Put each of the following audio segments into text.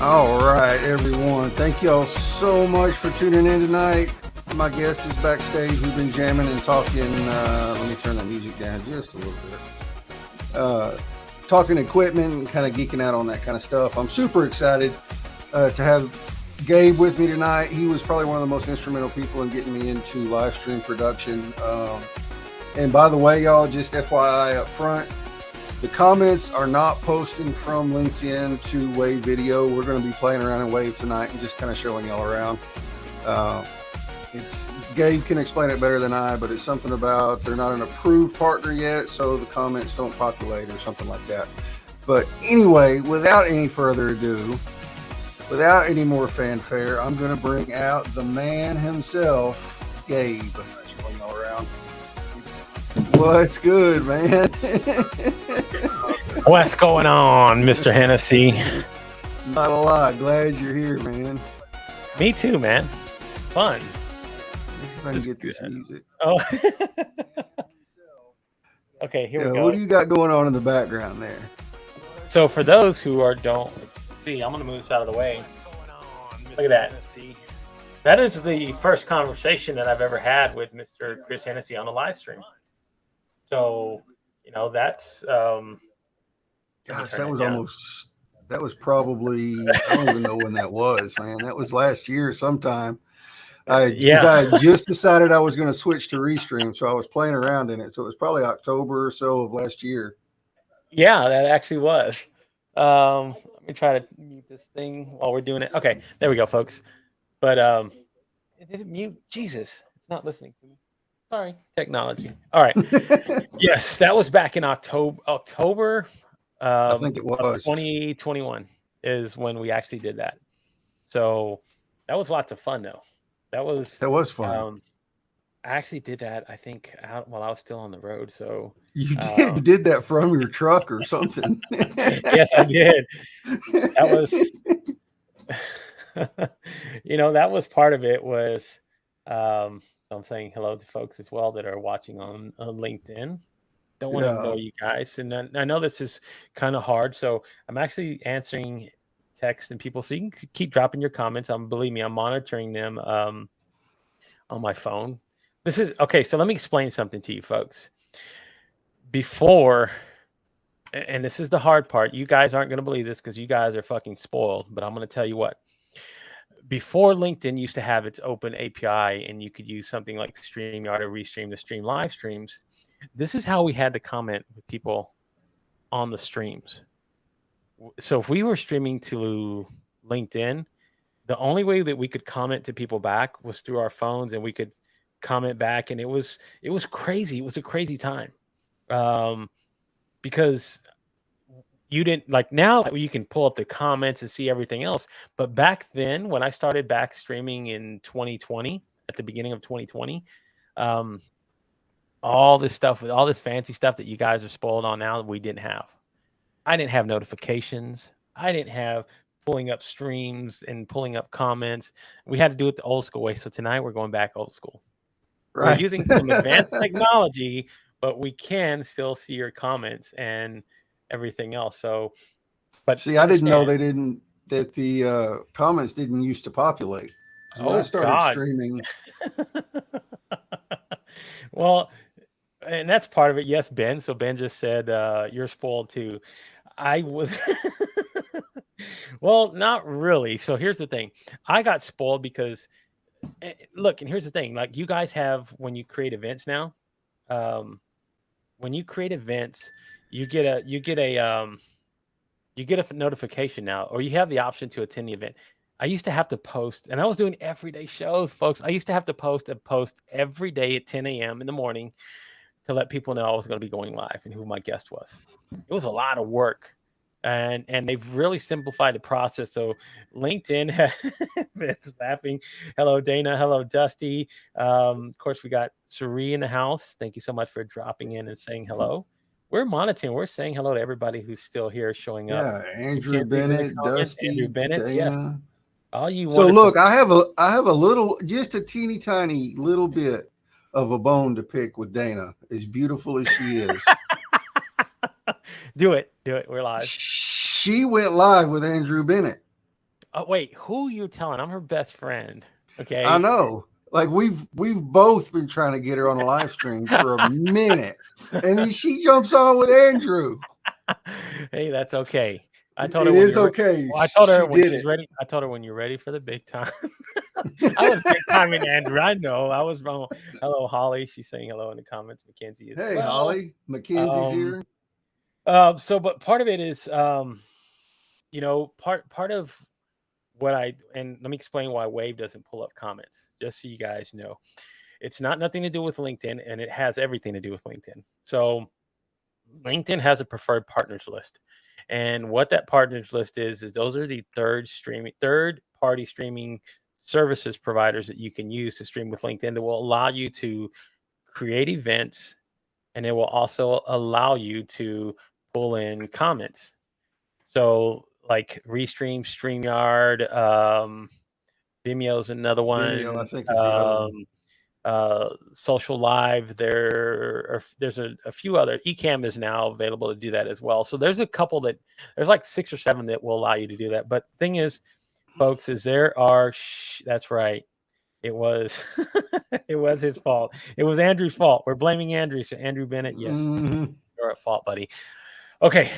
All right, everyone. Thank y'all so much for tuning in tonight. My guest is backstage. We've been jamming and talking. Let me turn the music down just a little bit. Talking equipment and kind of geeking out on that kind of stuff. I'm super excited to have Gabe with me tonight. He was probably one of the most instrumental people in getting me into live stream production. And by the way, y'all, just FYI up front, the comments are not posting from LinkedIn to Wave Video. We're going to be playing around in Wave tonight and just kind of showing y'all around. It's Gabe can explain it better than I, but it's something about they're not an approved partner yet, so the comments don't populate or something like that. But anyway, without any further ado, without any more fanfare, I'm going to bring out the man himself, Gabe. Showing y'all around. What's good, man? What's going on, Mr. Hennessy? Not a lot. Glad you're here, man. Me too, man. Fun. If I can get this music. Oh. Okay, here we go. What do you got going on in the background there? So for those who don't see, I'm going to move this out of the way. Look at that. That is the first conversation that I've ever had with Mr. Chris Hennessy on a live stream. So, that's gosh, that was probably, I don't even know when that was, man. That was last year sometime. I just decided I was going to switch to Restream, so I was playing around in it. So it was probably October or so of last year. Yeah, that actually was. Let me try to mute this thing while we're doing it. Okay, there we go, folks. But it didn't mute. Jesus, it's not listening to me. Sorry, technology. All right. Yes, that was back in October. I think it was 2021 is when we actually did that. So that was lots of fun, though. That was fun. I actually did that, I think, while I was still on the road. So you did that from your truck or something? Yes, I did. That was, that was part of it. Was I'm saying hello to folks as well that are watching on LinkedIn. Don't want to ignore you guys. And I know this is kind of hard. So I'm actually answering texts and people. So you can keep dropping your comments. Believe me, I'm monitoring them on my phone. This is okay. So let me explain something to you folks. Before, and this is the hard part. You guys aren't going to believe this because you guys are fucking spoiled. But I'm going to tell you what. Before LinkedIn used to have its open API and you could use something like StreamYard or Restream to stream live streams, this is how we had to comment with people on the streams. So if we were streaming to LinkedIn, the only way that we could comment to people back was through our phones, and we could comment back, and it was crazy. It was a crazy time because you didn't now you can pull up the comments and see everything else. But back then, when I started back streaming in 2020, at the beginning of 2020, all this stuff with all this fancy stuff that you guys are spoiled on now, we didn't have. I didn't have notifications. I didn't have pulling up streams and pulling up comments. We had to do it the old school way. So tonight we're going back old school. Right. We're using some advanced technology, but we can still see your comments and everything else. So, but see, I didn't know that the comments didn't used to populate. When I started streaming. Well, and that's part of it. Yes, Ben. So Ben just said you're spoiled too. I was well, not really. So here's the thing. I got spoiled because look, and here's the thing. Like you guys have, when you create events now, when you create events, you get a notification now, or you have the option to attend the event. I used to have to post, and I was doing everyday shows, folks. I used to have to post every day at 10 a.m. in the morning to let people know I was going to be going live and who my guest was. It was a lot of work, and they've really simplified the process. So LinkedIn has been laughing. Hello, Dana. Hello, Dusty. Of course, we got Suri in the house. Thank you so much for dropping in and saying hello. We're monitoring. We're saying hello to everybody who's still here showing up. Yeah, Andrew Bennett, Dusty, Andrew Bennett, Dana. yes. All you. So look, I have a little, just a teeny tiny little bit of a bone to pick with Dana, as beautiful as she is. Do it. We're live. She went live with Andrew Bennett Oh, wait, who you telling? I'm her best friend. Okay. I know. Like we've both been trying to get her on a live stream for a minute, and then she jumps on with Andrew. Hey, that's okay. I told her It when is you're okay. well, I told her She when did she's it. ready. I told her when you're ready for the big time. I was big timing Andrew. I know. I was wrong. Hello, Holly. She's saying hello in the comments. Mackenzie as Hey, well. Holly, Mackenzie's Um, here. but part of it is you know, part of what and let me explain why Wave doesn't pull up comments, just so you guys know. It's not nothing to do with LinkedIn, and it has everything to do with LinkedIn. So LinkedIn has a preferred partners list. And what that partners list is those are the third party streaming services providers that you can use to stream with LinkedIn that will allow you to create events, and it will also allow you to pull in comments. So like Restream, StreamYard, Vimeo is another Vimeo, I one. think, is the other one. Social Live. There's a few other. Ecamm is now available to do that as well. So there's a couple there's like 6 or 7 that will allow you to do that. But the thing is, folks, is there are that's right. It was it was his fault. It was Andrew's fault. We're blaming Andrew. So Andrew Bennett, yes, Mm-hmm. you're at fault, buddy. Okay,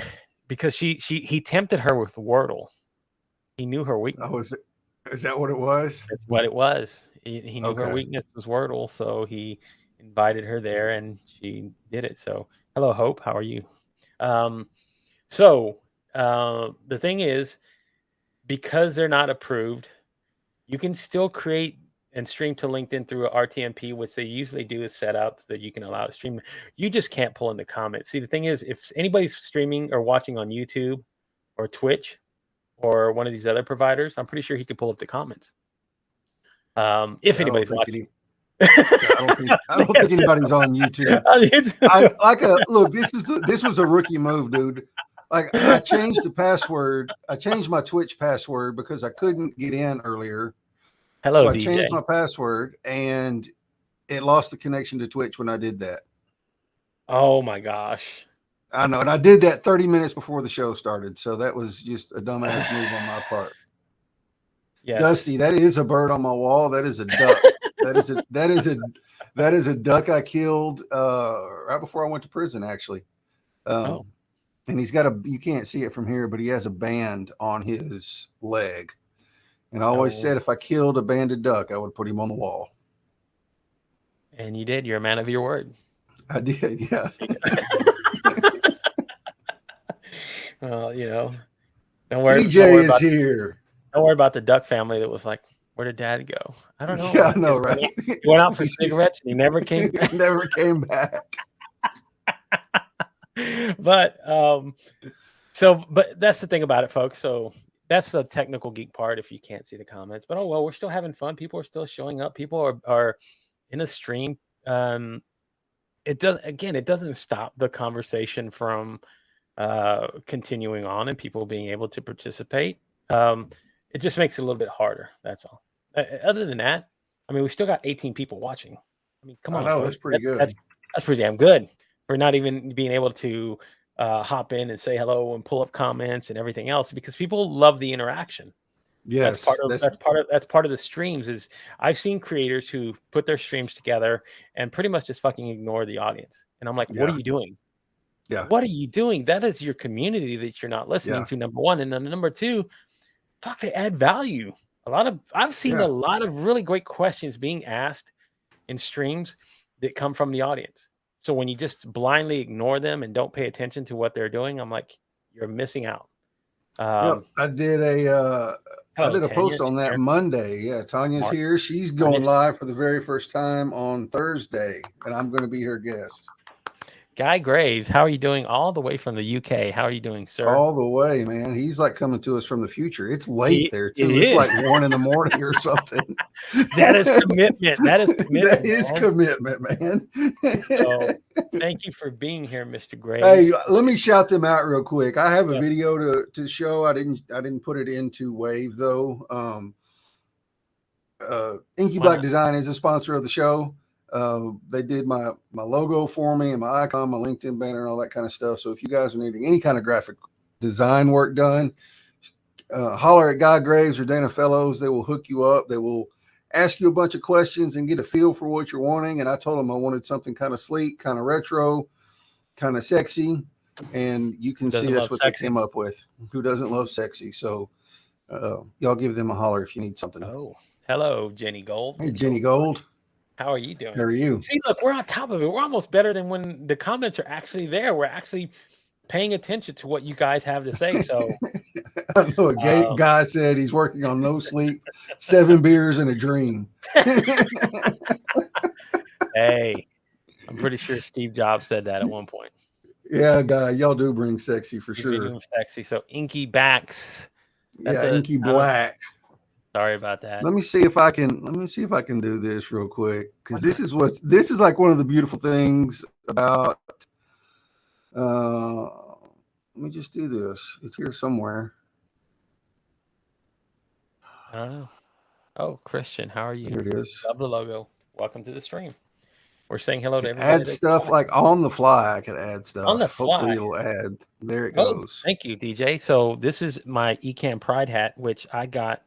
because he tempted her with Wordle. He knew her weakness. Oh, is that what it was? That's what it was. He knew her Okay. weakness was Wordle, so he invited her there, and she did it. So, hello, Hope. How are you? Um, the thing is, because they're not approved, you can still create and stream to LinkedIn through a RTMP. What they usually do is set up so that you can allow to stream. You just can't pull in the comments. See, the thing is, if anybody's streaming or watching on YouTube or Twitch or one of these other providers, I'm pretty sure he could pull up the comments. If anybody's watching. I don't think anybody's on YouTube. Look, this was a rookie move, dude. Like, I changed the password. I changed my Twitch password because I couldn't get in earlier. Hello, so I DJ. changed my password, and it lost the connection to Twitch when I did that. Oh my gosh. I know, and I did that 30 minutes before the show started, so that was just a dumbass move on my part. Yes. Dusty, that is a bird on my wall. That is a duck. that is a duck I killed right before I went to prison, actually. And he's got you can't see it from here, but he has a band on his leg. And I always said if I killed a banded duck, I would put him on the wall. And you did. You're a man of your word. I did, yeah. Well, you know, don't worry. DJ is here. Don't worry about the duck family that was like, where did Dad go? I don't know. Yeah, I know, right? He went out for cigarettes and he never came back. Never came back. But but that's the thing about it, folks. So that's the technical geek part if you can't see the comments. But oh well, we're still having fun. People are still showing up. People are in a stream. It doesn't stop the conversation from continuing on and people being able to participate. It just makes it a little bit harder. That's all. Other than that, I mean, we still got 18 people watching. I mean, come on. I know, that's pretty good. That's pretty damn good for not even being able to hop in and say hello and pull up comments and everything else, because people love the interaction. Yes, that's part of the streams. Is I've seen creators who put their streams together and pretty much just fucking ignore the audience, and I'm like, what are you doing? Yeah, what are you doing? That is your community that you're not listening to. Number one, and then number two, fuck, they add value. I've seen a lot of really great questions being asked in streams that come from the audience. So when you just blindly ignore them and don't pay attention to what they're doing, I'm like, you're missing out. I did a post on that Monday. Yeah, Tanya's here. She's going live for the very first time on Thursday, and I'm going to be her guest. Guy Graves, how are you doing? All the way from the UK. How are you doing, sir? All the way, man. He's like coming to us from the future. It's late there too. It's like 1 in the morning or something. That is commitment. That is commitment. That is commitment, man. So, thank you for being here, Mr. Graves. Hey, let me shout them out real quick. I have a video to show. I didn't put it into Wave though. Inky Black Design is a sponsor of the show. They did my logo for me and my icon, my LinkedIn banner, and all that kind of stuff. So if you guys are needing any kind of graphic design work done, holler at Guy Graves or Dana Fellows. They will hook you up. They will ask you a bunch of questions and get a feel for what you're wanting. And I told them I wanted something kind of sleek, kind of retro, kind of sexy. And you can see that's what they came up with. Who doesn't love sexy? So y'all give them a holler if you need something. Oh, hello, Jenny Gold. Hey, Jenny Gold. How are you doing? How are you? See, look, we're on top of it. We're almost better than when the comments are actually there. We're actually paying attention to what you guys have to say. So I know a guy said he's working on no sleep, 7 beers and a dream. Hey, I'm pretty sure Steve Jobs said that at one point. Yeah, guy, y'all do bring sexy for sure. Sexy. So inky backs. That's inky black. Sorry about that. Let me see if I can do this real quick, because this is like one of the beautiful things about let me just do this. It's here somewhere. Oh, Christian, how are you? Here it is. Love the logo. Welcome to the stream. We're saying hello to everybody. Add stuff like on the fly. I can add stuff. On the fly. Hopefully it'll add. There it goes. Thank you, DJ. So this is my Ecamm Pride hat, which I got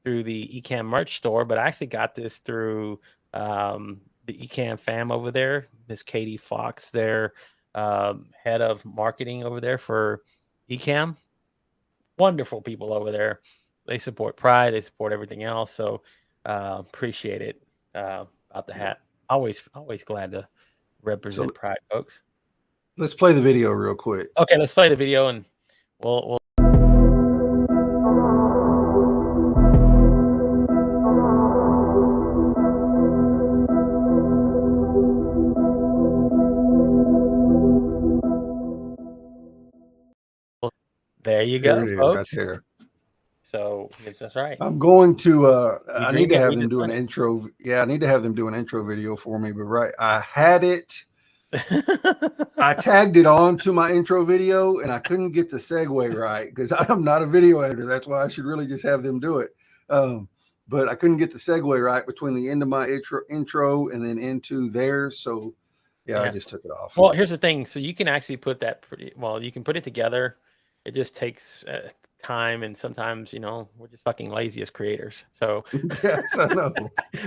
through the Ecamm merch store, but I actually got this through the Ecamm fam over there. Miss Katie Fox, their head of marketing over there for Ecamm. Wonderful people over there. They support Pride. They support everything else. So appreciate it about the hat. Always glad to represent Pride, folks. Let's play the video real quick. Okay, let's play the video and we'll there you go, folks. Right there. So that's right. I'm going to I need to have them do an intro. Yeah, I need to have them do an intro video for me. But I had it. I tagged it on to my intro video and I couldn't get the segue right because I'm not a video editor. That's why I should really just have them do it. But I couldn't get the segue right between the end of my intro and then into theirs. So yeah, I just took it off. Well, here's the thing. So you can actually put that you can put it together. It just takes time, and sometimes we're just fucking lazy as creators. So yes, I know.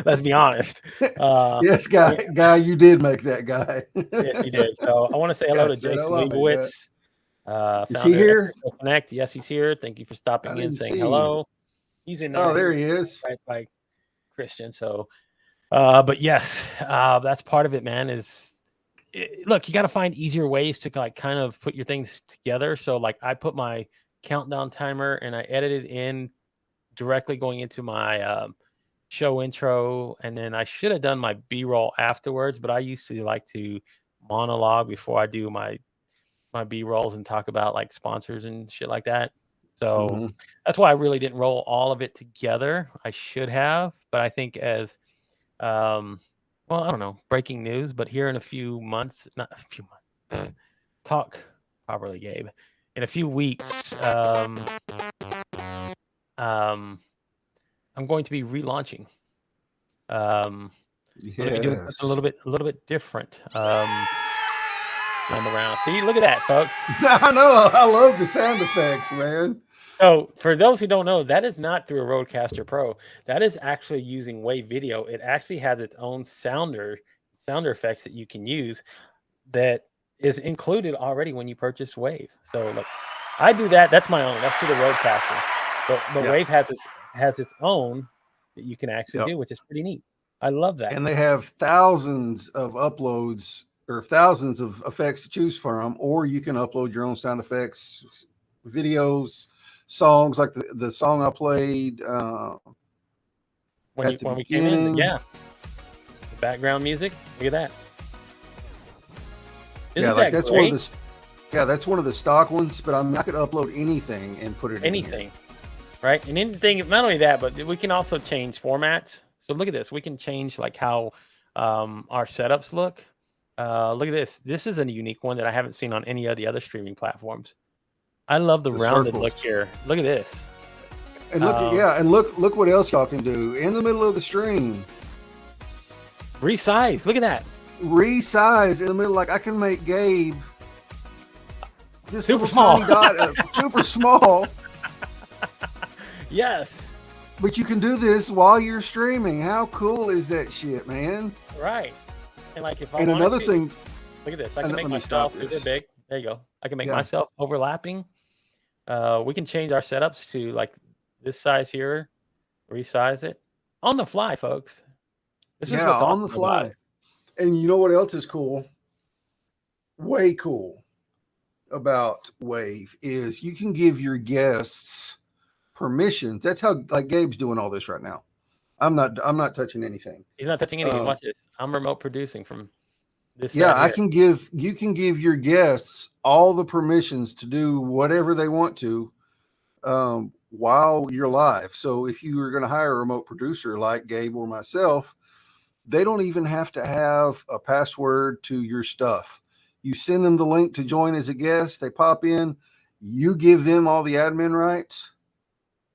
Let's be honest. Yes, guy, you did make that guy. Yes, you did. So I want to say hello to Jason Leibowitz. Is he here? Connect. Yes, he's here. Thank you for stopping in, saying hello. He's in there. Oh, there he is. Right by Christian. So, but yes, that's part of it, man. Look, you got to find easier ways to kind of put your things together. So like I put my countdown timer and I edited in directly going into my show intro, and then I should have done my B-roll afterwards, but I used to like to monologue before I do my B-rolls and talk about like sponsors and shit like that. So that's why I really didn't roll all of it together. I should have, but I think as well, I don't know, breaking news, but here in a few months, not a few months, talk properly, Gabe. In a few weeks, I'm going to be relaunching. I'm going to be doing a little bit different. I'm around. See, look at that, folks. I know. I love the sound effects, man. So for those who don't know, that is not through a Rodecaster Pro. That is actually using Wave Video. It actually has its own sounder effects that you can use that is included already when you purchase Wave. So look, I do that. That's my own. That's through the Rodecaster. But Wave has its own that you can actually do, which is pretty neat. I love that. And they have thousands of uploads or thousands of effects to choose from, or you can upload your own sound effects, videos, songs like the song I played when we came in. Yeah, the background music. Look at that. Isn't that that's great? That's one of the stock ones. But I could upload anything and put it anything, right? And anything. Not only that, but we can also change formats. So look at this. We can change like how our setups look. Look at this. This is a unique one that I haven't seen on any of the other streaming platforms. I love the rounded look here. Look at this. And look what else y'all can do in the middle of the stream. Resize. Look at that. Resize in the middle. Like I can make Gabe this super small. Tiny dot, super small. Yes. But you can do this while you're streaming. How cool is that shit, man? Right. And like if I And wanted another to, thing, look at this. I can and make let me stop myself super this. big. There you go. I can make Yeah. myself overlapping. We can change our setups to like this size here, resize it on the fly, folks. This is Yeah, what's on the awesome about fly. it. And you know what else is cool? Way cool about Wave is you can give your guests permissions. That's how, like, Gabe's doing all this right now. I'm not touching anything. He's not touching anything. Watch this. I'm remote producing from this Yeah, side here. you can give your guests all the permissions to do whatever they want to while you're live. So if you are going to hire a remote producer like Gabe or myself, they don't even have to have a password to your stuff. You send them the link to join as a guest, they pop in, you give them all the admin rights,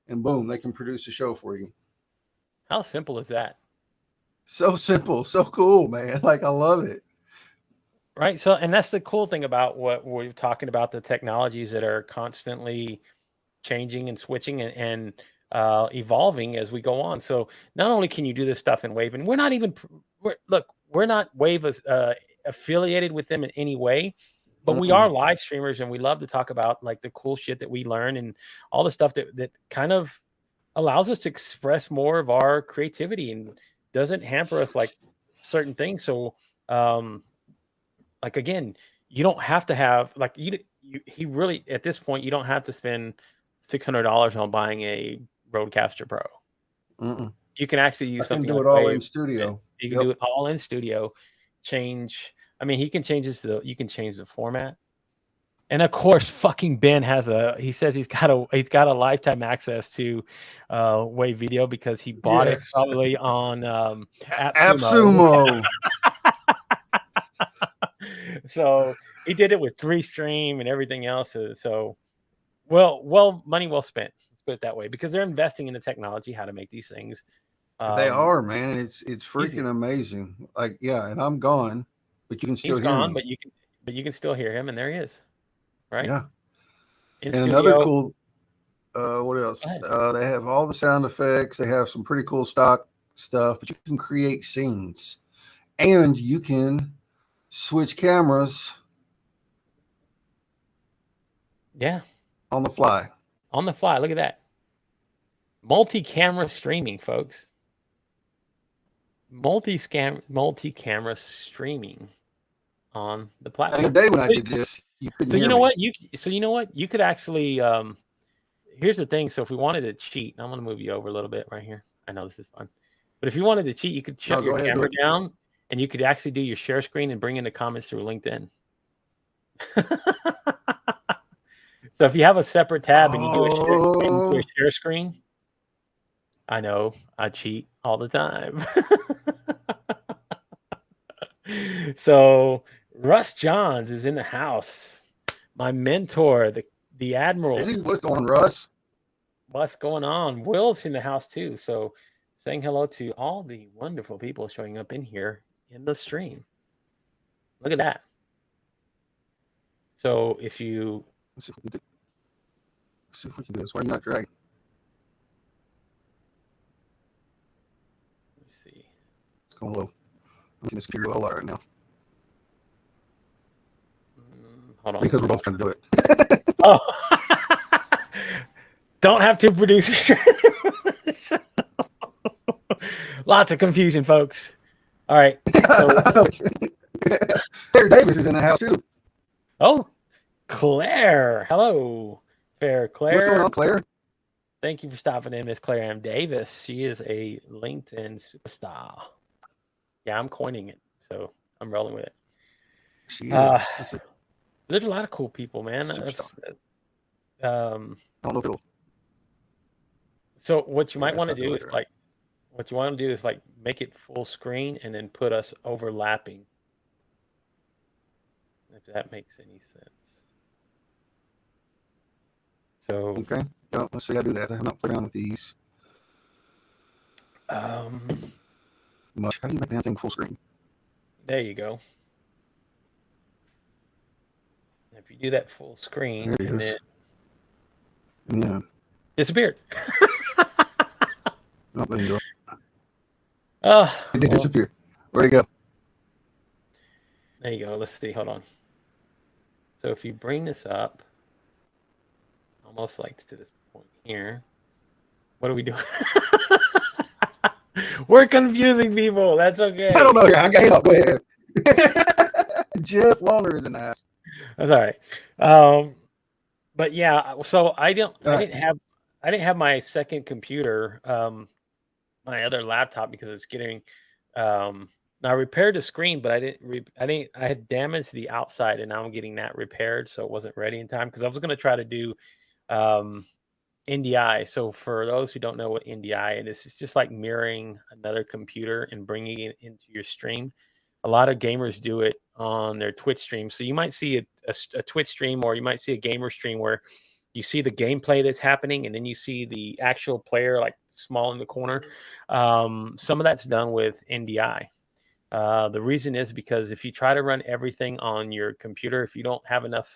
and boom, they can produce a show for you. How simple is that? So simple, so cool, man. Like, I love it. Right. So, and that's the cool thing about what we're talking about, the technologies that are constantly changing and switching and evolving as we go on. So not only can you do this stuff in Wave, and we're not even, we're not Wave affiliated with them in any way, but we are live streamers and we love to talk about like the cool shit that we learn and all the stuff that kind of allows us to express more of our creativity and doesn't hamper us like certain things. So, like again, you don't have to have like he really at this point you don't have to spend $600 on buying a Rodecaster Pro. Mm-mm. You can actually use I can something do like it all Wave. in studio. You can do it all in studio. Change. I mean, he can change this. You can change the format. And of course, fucking Ben has he says he's got a lifetime access to Wave Video because he bought it probably on AppSumo. So he did it with 3Stream and everything else. So well, money well spent. Let's put it that way, because they're investing in the technology, how to make these things. They are, man. It's freaking easy. amazing. Like, yeah, and I'm gone, but you can still He's hear gone, me. but you can still hear him, and there he is. Right? Yeah. In and studio. Another cool what else? They have all the sound effects. They have some pretty cool stock stuff, but you can create scenes and you can switch cameras. Yeah. On the fly. On the fly. Look at that. Multi-camera streaming, folks. Multi-camera streaming on the platform. The day when I did this, you couldn't so hear you know me. what? You could actually here's the thing. So if we wanted to cheat, I'm gonna move you over a little bit right here. I know this is fun. But if you wanted to cheat, you could shut your camera down and you could actually do your share screen and bring in the comments through LinkedIn. So if you have a separate tab and you do a share screen, I know I cheat all the time. So Russ Johns is in the house. My mentor, the Admiral. What's going on, Russ? What's going on? Will's in the house too. So saying hello to all the wonderful people showing up in here in the stream. Look at that. So if you let's see if we can do this. Why are you not dragging? Let's see. It's going low. I'm getting this computer a lot right now. Hold on. Because we're both trying to do it. Oh. Don't have two producers. Lots of confusion, folks. All right. So, Claire Davis is in the house too. Oh, Claire. Hello, Fair Claire. What's going on, Claire? Thank you for stopping in, Miss Claire M. Davis. She is a LinkedIn superstar. Yeah, I'm coining it, so I'm rolling with it. She is. There's a lot of cool people, man. I don't know if it'll. So what you might want to do is like make it full screen and then put us overlapping. If that makes any sense. So okay, let's see. I do that. I'm not playing around with these. Much. How do you make that thing full screen? There you go. If you do that full screen, there it is. Yeah. Disappeared. Oh, there you go. It did disappear. Where'd it go? There you go. Let's see. Hold on. So if you bring this up, almost like to this point here, what are we doing? We're confusing people. That's okay. I don't know. I got go ahead. Jeff Wallner is in the house. That's all right. But yeah, so I didn't have my second computer, my other laptop, because it's getting I repaired the screen, but I had damaged the outside, and now I'm getting that repaired, so it wasn't ready in time, because I was going to try to do NDI. So for those who don't know what NDI is, it's just like mirroring another computer and bringing it into your stream. A lot of gamers do it on their Twitch stream. So you might see a Twitch stream, or you might see a gamer stream where you see the gameplay that's happening, and then you see the actual player like small in the corner. Some of that's done with NDI. The reason is because if you try to run everything on your computer, if you don't have enough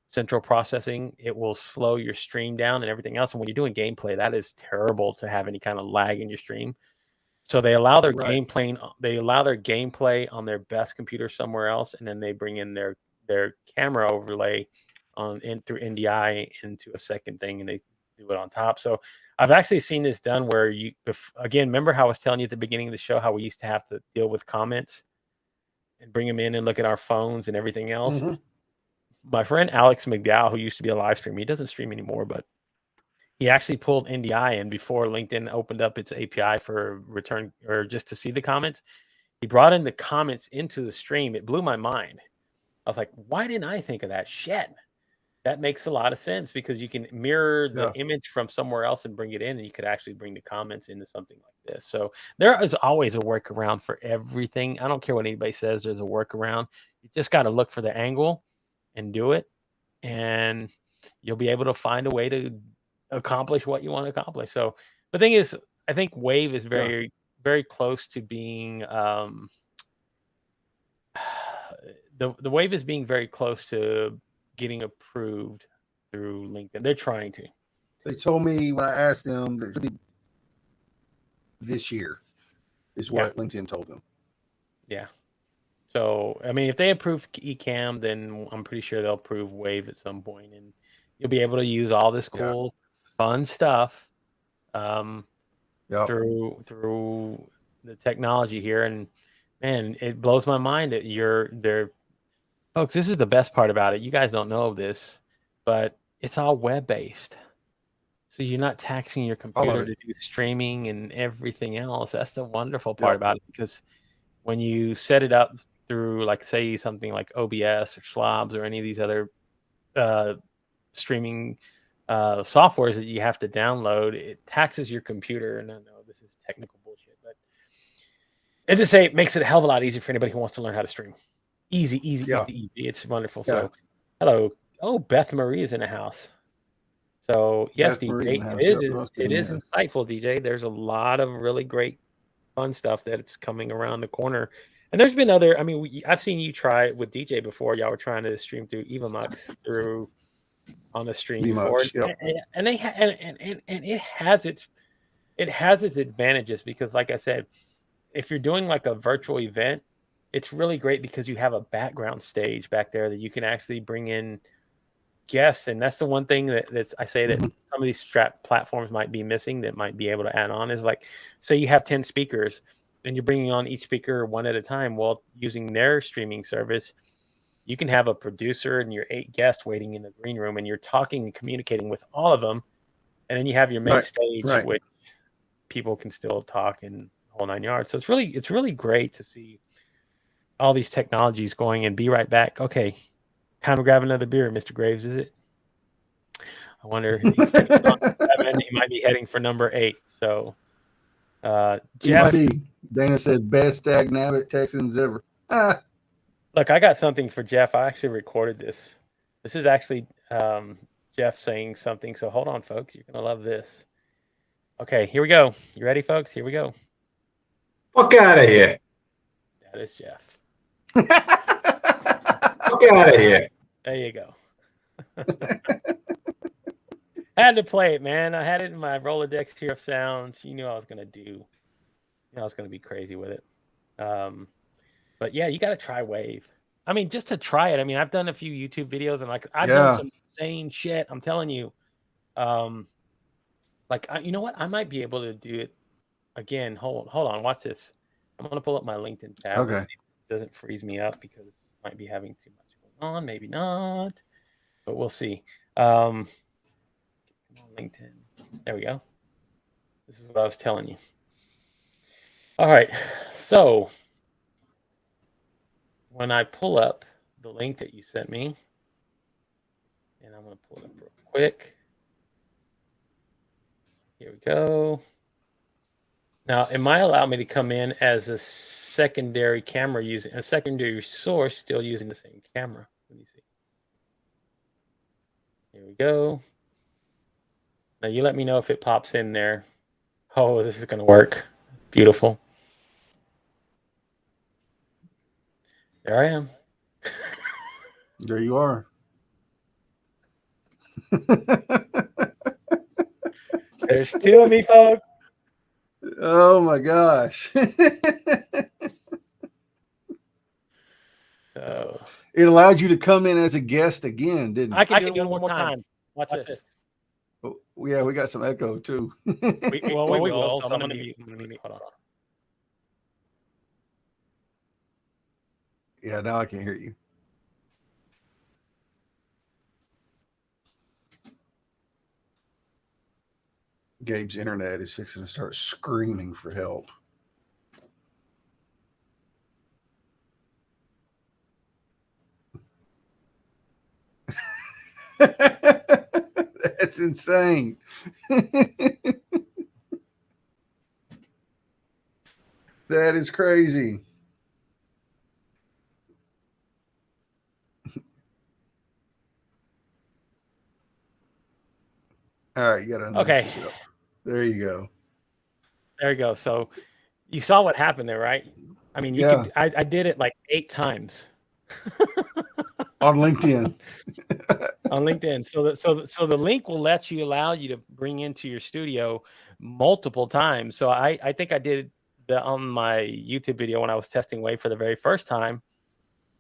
central processing, it will slow your stream down and everything else. And when you're doing gameplay, that is terrible to have any kind of lag in your stream. So they allow their gameplay on their best computer somewhere else, and then they bring in their camera overlay through NDI into a second thing, and they do it on top. So I've actually seen this done where again, remember how I was telling you at the beginning of the show how we used to have to deal with comments and bring them in and look at our phones and everything else? Mm-hmm. My friend Alex McDowell, who used to be a live streamer, he doesn't stream anymore, but he actually pulled NDI in before LinkedIn opened up its API for return or just to see the comments. He brought in the comments into the stream. It blew my mind. I was like, why didn't I think of that? Shit. That makes a lot of sense, because you can mirror the image from somewhere else and bring it in, and you could actually bring the comments into something like this. So there is always a workaround for everything. I don't care what anybody says, there's a workaround. You just got to look for the angle and do it, and you'll be able to find a way to accomplish what you want to accomplish. So the thing is, I think Wave is very, very close to being the Wave is being very close to getting approved through LinkedIn. They're trying to. They told me when I asked them that this year is what LinkedIn told them. Yeah. So, I mean, if they approve Ecamm, then I'm pretty sure they'll approve Wave at some point, and you'll be able to use all this cool, fun stuff through the technology here. And man, it blows my mind that folks, this is the best part about it. You guys don't know this, but it's all web-based. So you're not taxing your computer to do streaming and everything else. That's the wonderful part about it, because when you set it up through, like, say, something like OBS or Slobs or any of these other streaming softwares that you have to download, it taxes your computer. And I know this is technical bullshit, but as I say, it makes it a hell of a lot easier for anybody who wants to learn how to stream. Easy. It's wonderful. So, hello. Oh, Beth Marie is in the house. So yes, DJ, it is insightful, DJ. There's a lot of really great, fun stuff that's coming around the corner. And there's been other. I mean, I've seen you try it with DJ before. Y'all were trying to stream through EvaMux on the stream before, and it has its advantages, because, like I said, if you're doing like a virtual event, it's really great because you have a background stage back there that you can actually bring in guests. And that's the one thing that's I say that some of these platforms might be missing, that might be able to add on, is like, say you have 10 speakers and you're bringing on each speaker one at a time. Well, using their streaming service, you can have a producer and your 8 guests waiting in the green room, and you're talking and communicating with all of them. And then you have your main stage, which people can still talk in the whole 9 yards. So it's really great to see all these technologies going. And be right back. Okay, time to grab another beer, Mr. Graves, is it? I wonder. He might be heading for number 8. So, Jeff. Dana said best Dag Nabbit Texans ever. Look, I got something for Jeff. I actually recorded this. This is actually Jeff saying something. So hold on, folks. You're going to love this. Okay, here we go. You ready, folks? Here we go. Fuck out of here. That is Jeff. Fuck out of here. There you go. Had to play it, man. I had it in my Rolodex here of sounds. You knew I was gonna do. You know I was gonna be crazy with it. But yeah, you got to try Wave. I mean, just to try it. I mean, I've done a few YouTube videos and like I've done some insane shit. I'm telling you. Like you know what? I might be able to do it again. Hold on. Watch this. I'm gonna pull up my LinkedIn tab. Okay. Let's see if it doesn't freeze me up because I might be having too much going on. Maybe not, but we'll see. Come on, LinkedIn. There we go. This is what I was telling you. All right. So when I pull up the link that you sent me, and I'm going to pull it up real quick. Here we go. Now, it might allow me to come in as a secondary camera using a secondary source, still using the same camera. Let me see. Here we go. Now, you let me know if it pops in there. Oh, this is going to work. Beautiful. There I am. There you are. There's two of me, folks. Oh my gosh. It allowed you to come in as a guest again, didn't it? I can do it one more time. Watch this. Oh, yeah, we got some echo too. we will. So I'm going to mute. Hold on. Yeah, now I can hear you. Gabe's internet is fixing to start screaming for help. That's insane. That is crazy. All right, you got to okay. There you go. There you go. So you saw what happened there, right? I mean, you could. I did it like 8 times on LinkedIn. On LinkedIn. So the link will allow you to bring into your studio multiple times. So I think I did on my YouTube video when I was testing Wave for the very first time.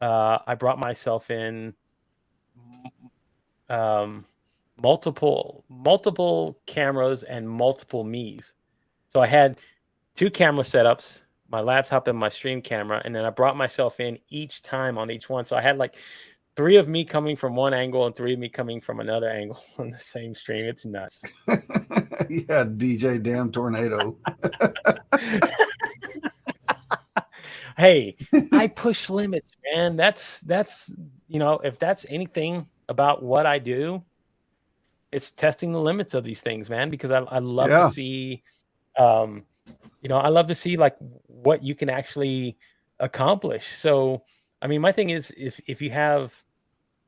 I brought myself in multiple cameras and multiple me's. So I had 2 camera setups, my laptop and my stream camera, and then I brought myself in each time on each one. So I had like 3 of me coming from one angle and 3 of me coming from another angle on the same stream. It's nuts. Yeah, DJ Damn Tornado. Hey, I push limits, man. That's you know, if that's anything about what I do, it's testing the limits of these things, man, because I love to see you know, I love to see like what you can actually accomplish. So, I mean, my thing is if you have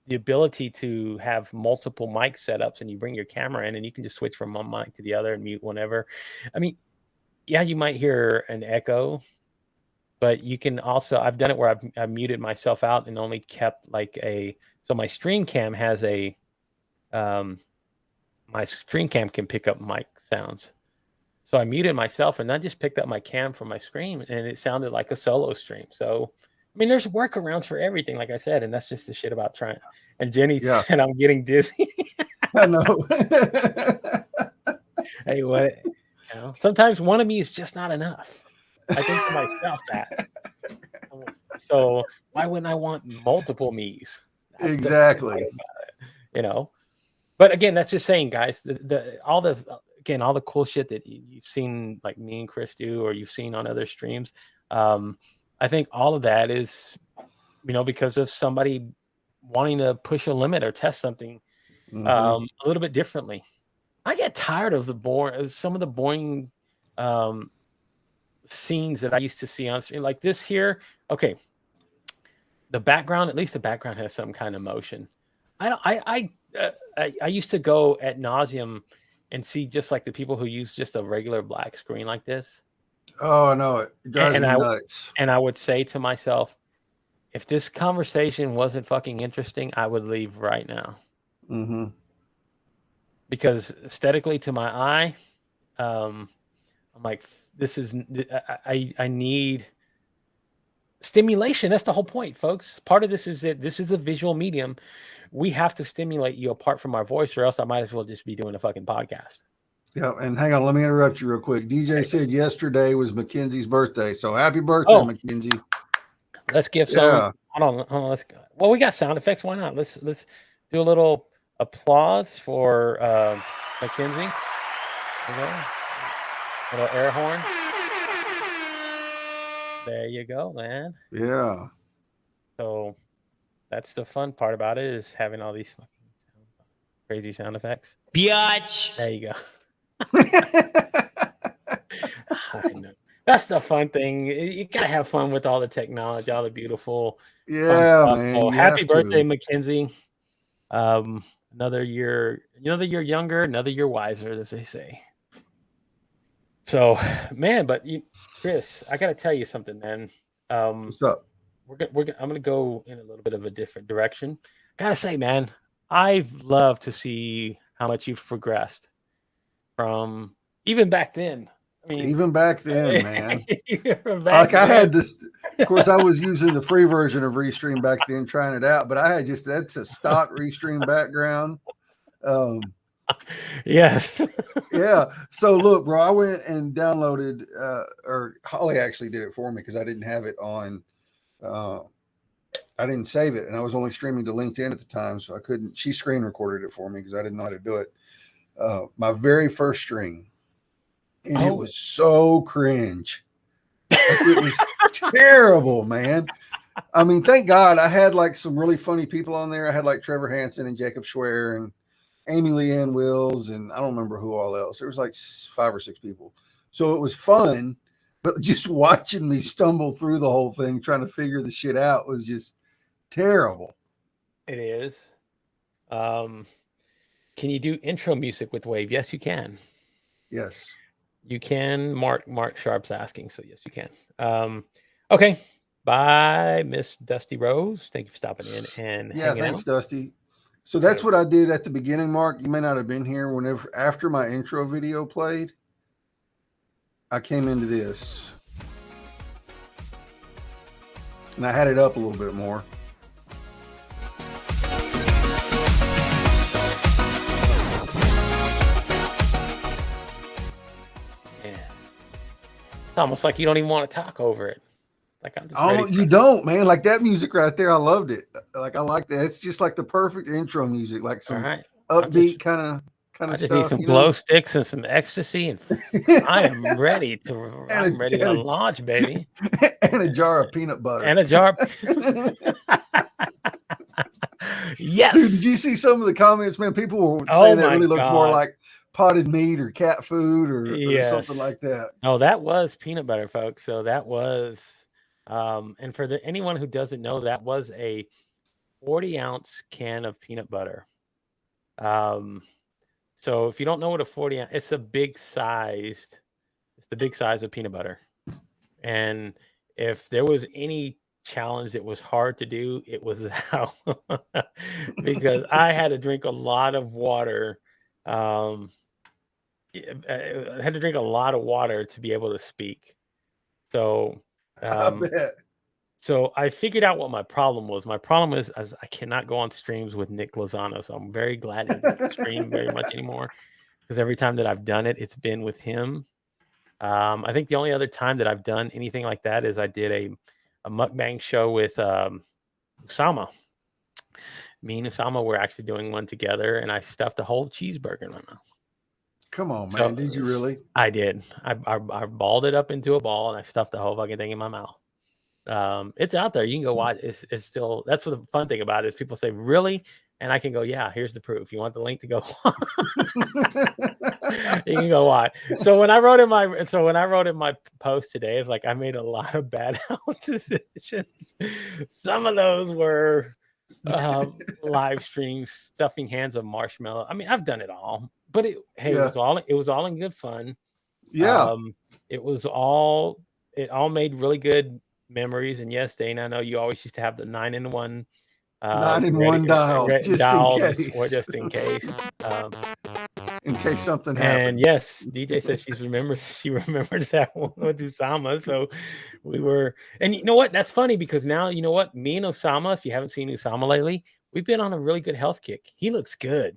the ability to have multiple mic setups and you bring your camera in and you can just switch from one mic to the other and mute whenever. I mean, yeah, you might hear an echo, but you can also, I've done it where I've muted myself out and only kept like so my stream cam has my stream cam can pick up mic sounds. So I muted myself and I just picked up my cam from my screen and it sounded like a solo stream. So, I mean, there's workarounds for everything, like I said, and that's just the shit about trying. And Jenny said, I'm getting dizzy. I know. Hey, what? You know, sometimes one of me is just not enough. I think to myself that. So why wouldn't I want multiple me's? That's exactly. You know, but again, that's just saying, guys, all the cool shit that you've seen like me and Chris do, or you've seen on other streams. I think all of that is, you know, because of somebody wanting to push a limit or test something a little bit differently. I get tired of some of the boring scenes that I used to see on stream, like this here. Okay, the background, at least the background has some kind of motion. I used to go ad nauseum and see just like the people who use just a regular black screen like this. Oh, no, it drives me nuts. And I would say to myself, if this conversation wasn't fucking interesting, I would leave right now. because aesthetically to my eye, I'm like, this is, I need stimulation. That's the whole point, folks. Part of this is that this is a visual medium. We have to stimulate you apart from our voice, or else I might as well just be doing a fucking podcast. Yeah, and hang on, let me interrupt you real quick. DJ said yesterday was Mackenzie's birthday, so happy birthday, Mackenzie. Let's give some. Hold on. Let's. Well, we got sound effects. Why not? Let's do a little applause for Mackenzie. Okay. Little air horn. There you go, man. Yeah. So that's the fun part about it, is having all these fucking crazy sound effects. Biatch. There you go. I know. That's the fun thing. You gotta have fun with all the technology, all the beautiful. Yeah, man. So happy birthday, Mackenzie. Another year younger, another year wiser, as they say. So, man, but Chris, I gotta tell you something, man. What's up? I'm gonna go in a little bit of a different direction. Gotta say, man, I've loved to see how much you've progressed from even back then. I mean, even back then, man. Back I had this. Of course, I was using the free version of Restream back then, trying it out. But I had that's a stock Restream background. Yes. Yeah. So look, bro, I went and downloaded, or Holly actually did it for me because I didn't have it on. I didn't save it, and I was only streaming to LinkedIn at the time, so I couldn't. She screen recorded it for me because I didn't know how to do it. My very first stream, and it was so cringe. It was terrible, man. I mean, thank God I had like some really funny people on there. I had like Trevor Hansen and Jacob Schwer and Amy Leanne Wills, and I don't remember who all else. There was like 5 or 6 people. So it was fun, but just watching me stumble through the whole thing, trying to figure the shit out, was just terrible. It is. Can you do intro music with Wave? Yes, you can. Yes. You can. Mark Sharp's asking, so yes, you can. Okay. Bye, Miss Dusty Rose. Thank you for stopping in and hanging thanks, out. Dusty. So that's what I did at the beginning, Mark. You may not have been here. After my intro video played, I came into this. And I had it up a little bit more. Yeah. It's almost like you don't even want to talk over it. Like I'm just you don't, man. Like that music right there, I loved it. Like I like that. It's just like the perfect intro music, like some upbeat kind of stuff. I just need some glow sticks and some ecstasy, and I am ready to launch, baby. And a jar of peanut butter. And a jar. Yes. Dude, did you see some of the comments, man? People were saying that really looked more like potted meat or cat food or something like that. No, that was peanut butter, folks. So that was, and for anyone who doesn't know, that was a 40-ounce can of peanut butter. So if you don't know what a 40-ounce, it's the big size of peanut butter. And if there was any challenge that was hard to do, it was that. Because I had to drink a lot of water. I had to drink a lot of water to be able to speak. So, I bet. So I figured out what my problem was. My problem is I cannot go on streams with Nick Lozano. So I'm very glad he doesn't stream very much anymore, because every time that I've done it, it's been with him. I think the only other time that I've done anything like that is I did a mukbang show with Usama. Me and Usama were actually doing one together, and I stuffed a whole cheeseburger in my mouth. Come on, man. Did you really? I did. I balled it up into a ball, and I stuffed the whole fucking thing in my mouth. It's out there. You can go watch. It's still, that's what the fun thing about it is. People say, really? And I can go, yeah, here's the proof. You want the link to go? You can go watch. So when I wrote in my post today, it's like I made a lot of bad health decisions. Some of those were live streams, stuffing hands of marshmallow. I mean, I've done it all, but it was all in good fun. Yeah. It all made really good memories. And yes, Dana, I know you always used to have the 9-in-1 9-in-1 dial, just in case. Or just in case. in case something happens. And yes, DJ says she remembers that one with Usama. So we were, and you know what? That's funny because now, you know what? Me and Osama, if you haven't seen Usama lately, we've been on a really good health kick. He looks good.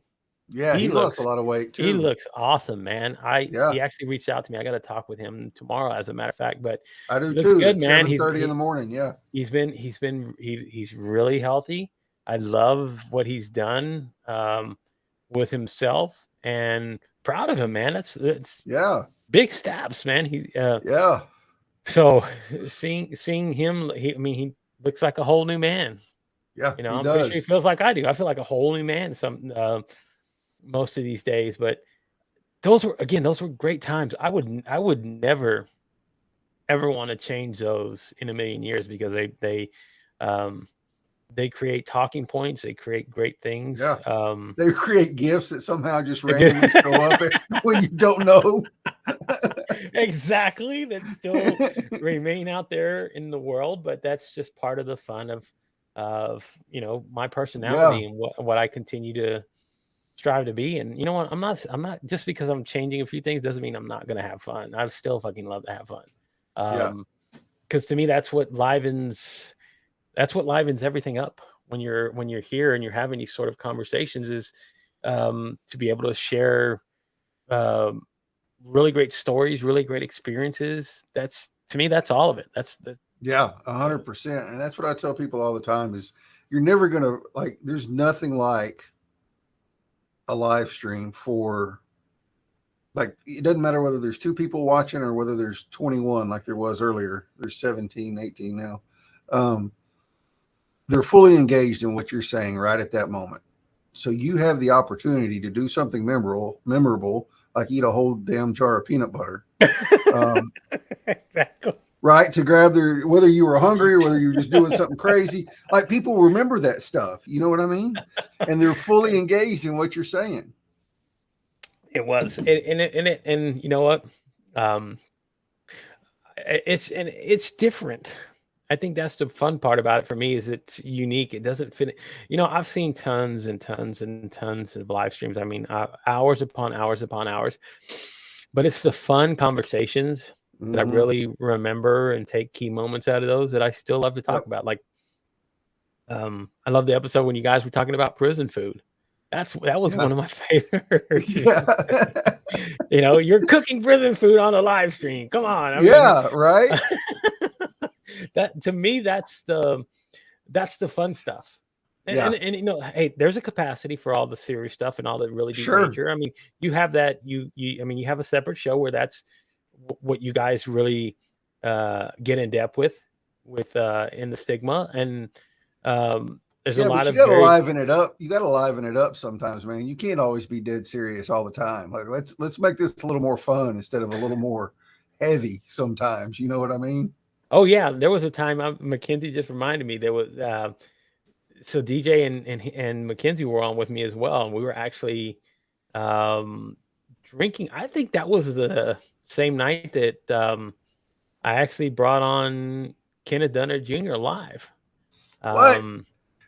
Yeah, he lost a lot of weight too. He looks awesome, man. Yeah. He actually reached out to me. I got to talk with him tomorrow, as a matter of fact. But I do he looks too. good, At man. 7:30 in the morning. Yeah. He's really healthy. I love what he's done with himself, and proud of him, man. That's Yeah. big steps, man. Yeah. So seeing him, he looks like a whole new man. Yeah. You know, He I'm does. pretty sure he feels like I do. I feel like a whole new man most of these days. But those were great times. I would never ever want to change those in a million years, because they create talking points. They create great things. Yeah. They create gifts that somehow just randomly show up when you don't know. Exactly. That still remain out there in the world, but that's just part of the fun of my personality and what I continue to strive to be. And you know what? I'm not just because I'm changing a few things doesn't mean I'm not gonna have fun. I still fucking love to have fun. Because to me that's what livens everything up when you're here and you're having these sort of conversations, is to be able to share really great stories, really great experiences. To me that's all of it. That's 100%. And that's what I tell people all the time is you're never gonna, like, there's nothing like a live stream for, like, it doesn't matter whether there's 2 people watching or whether there's 21 like there was earlier. There's 17, 18 now. They're fully engaged in what you're saying right at that moment. So you have the opportunity to do something memorable, like eat a whole damn jar of peanut butter. Exactly. Right? To grab whether you were hungry or whether you're just doing something crazy. Like, people remember that stuff. You know what I mean? And they're fully engaged in what you're saying. It was. And you know what? It's different. I think that's the fun part about it for me, is it's unique. It doesn't fit. I've seen tons and tons and tons of live streams. I mean, hours upon hours upon hours. But it's the fun conversations that I really remember and take key moments out of those that I still love to talk about. Like, I love the episode when you guys were talking about prison food. That was one of my favorites. Yeah. You're cooking prison food on a live stream. Come on. I mean, right. That, to me, that's the fun stuff. And hey, there's a capacity for all the serious stuff and all the really deep nature. I mean, you have that. You have a separate show where that's what you guys really get in depth with in the stigma. And there's a lot of, you gotta liven it up. You gotta liven it up sometimes, man. You can't always be dead serious all the time. Like, let's make this a little more fun instead of a little more heavy sometimes. You know what I mean? Oh yeah, there was a time Mackenzie just reminded me, there was so DJ and Mackenzie were on with me as well, and we were actually drinking. I think that was the same night that I actually brought on Kenneth Dunner Jr. live. What?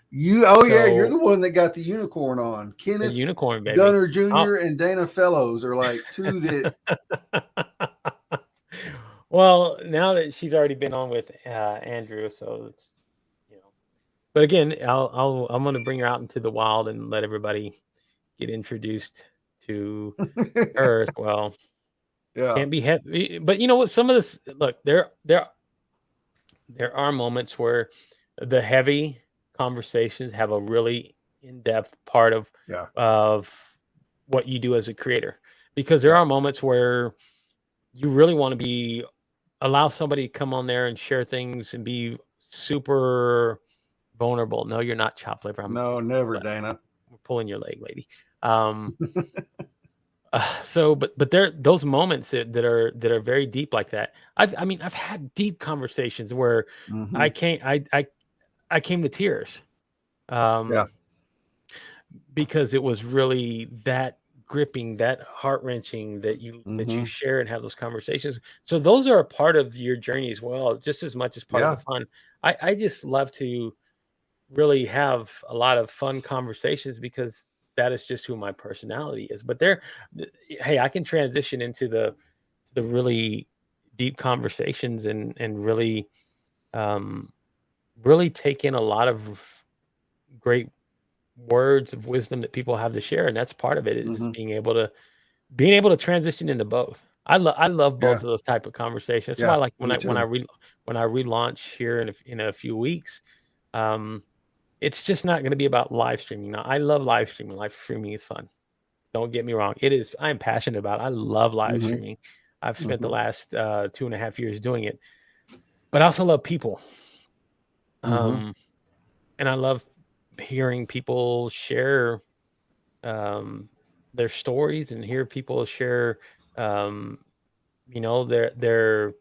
You're the one that got the unicorn on. Kenneth the unicorn, baby. Dunner Jr. and Dana Fellows are like 2 that. Well, now that she's already been on with Andrew, so it's But again, I'm going to bring her out into the wild and let everybody get introduced to her as well. Yeah, can't be heavy, but you know what? Some of this, look, there are moments where the heavy conversations have a really in-depth part of what you do as a creator, because there are moments where you really want to allow somebody to come on there and share things and be super vulnerable. No, you're not, chop liver. No, never, Dana. We're pulling your leg, lady. But there those moments that are very deep like that. I've had deep conversations where I came to tears. Because it was really that gripping, that heart-wrenching that you share and have those conversations. So those are a part of your journey as well, just as much as part of the fun. I just love to really have a lot of fun conversations, because that is just who my personality is. But hey, I can transition into the really deep conversations and really really take in a lot of great words of wisdom that people have to share, and that's part of it, is Mhm. being able to transition into both. I love both Yeah. of those type of conversations. That's why, Yeah. like, Me too. when I relaunch here in a few weeks, um, it's just not going to be about live streaming. Now, I love live streaming. Live streaming is fun. Don't get me wrong. It is. I am passionate about it. I love live Mhm. streaming. I've spent the Mhm. last 2.5 years doing it, but I also love people. Mhm. Um, and I love hearing people share um, their stories and hear people share, um, their